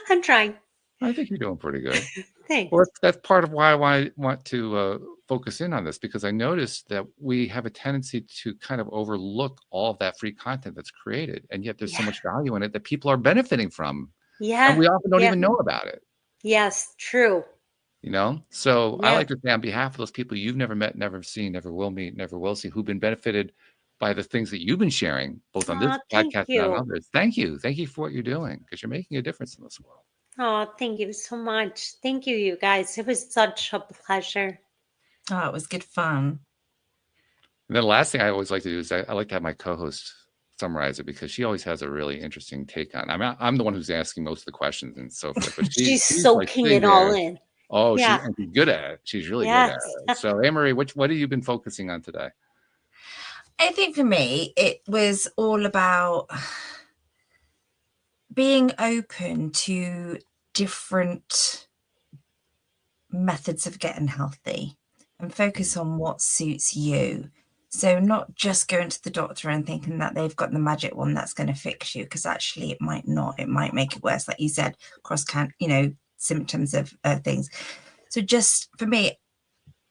Speaker 3: I'm trying.
Speaker 1: I think you're doing pretty good.
Speaker 3: Thanks.
Speaker 1: Well, that's part of why I want to focus in on this, because I noticed that we have a tendency to kind of overlook all of that free content that's created, and yet there's so much value in it that people are benefiting from, and we often don't even know about it.
Speaker 3: Yes, true.
Speaker 1: You know, so I
Speaker 3: Yeah.
Speaker 1: like to say on behalf of those people you've never met, never seen, never will meet, never will see, who've been benefited by the things that you've been sharing, both on this
Speaker 3: Aw, thank
Speaker 1: podcast and on
Speaker 3: you.
Speaker 1: others. Thank you for what you're doing, because you're making a difference in this world.
Speaker 3: Oh, thank you so much. Thank you, you guys. It was such a pleasure.
Speaker 2: Oh, it was good fun.
Speaker 1: And then the last thing I always like to do is I like to have my co-host summarize it, because she always has a really interesting take on it. I mean, I'm the one who's asking most of the questions and so forth, but
Speaker 3: She's
Speaker 1: like
Speaker 3: soaking
Speaker 1: sitting
Speaker 3: it all
Speaker 1: there.
Speaker 3: in.
Speaker 1: Oh,
Speaker 3: Yeah.
Speaker 1: she's good at it. She's really good
Speaker 3: Yes.
Speaker 1: at it. So, Anne-Marie, what have you been focusing on today?
Speaker 2: I think for me, it was all about being open to different methods of getting healthy and focus on what suits you. So not just going to the doctor and thinking that they've got the magic one that's going to fix you, because actually it might not. It might make it worse, like you said, symptoms of things. So just for me,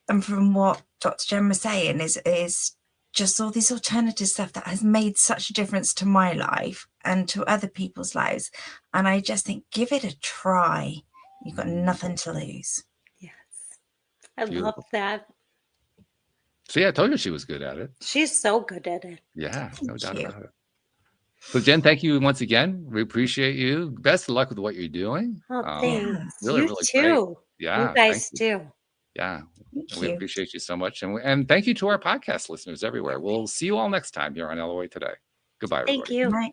Speaker 2: and from what Dr. Jen was saying, is just all this alternative stuff that has made such a difference to my life and to other people's lives. And I just think, give it a try. You've got nothing to lose.
Speaker 3: Yes. I love that.
Speaker 1: See, I told you she was good at it.
Speaker 3: She's so good at it.
Speaker 1: Yeah, no doubt
Speaker 2: you.
Speaker 1: about it. So, Jen, thank you once again. We appreciate you. Best of luck with what you're doing.
Speaker 3: Oh, thanks.
Speaker 1: Really,
Speaker 3: you
Speaker 1: really
Speaker 3: too.
Speaker 1: great. Yeah,
Speaker 3: you guys too.
Speaker 1: Yeah,
Speaker 2: Thank
Speaker 1: we
Speaker 2: you.
Speaker 1: appreciate you so much. And thank you to our podcast listeners everywhere. We'll see you all next time here on LOA Today. Goodbye, everybody.
Speaker 3: Thank you.
Speaker 2: Right.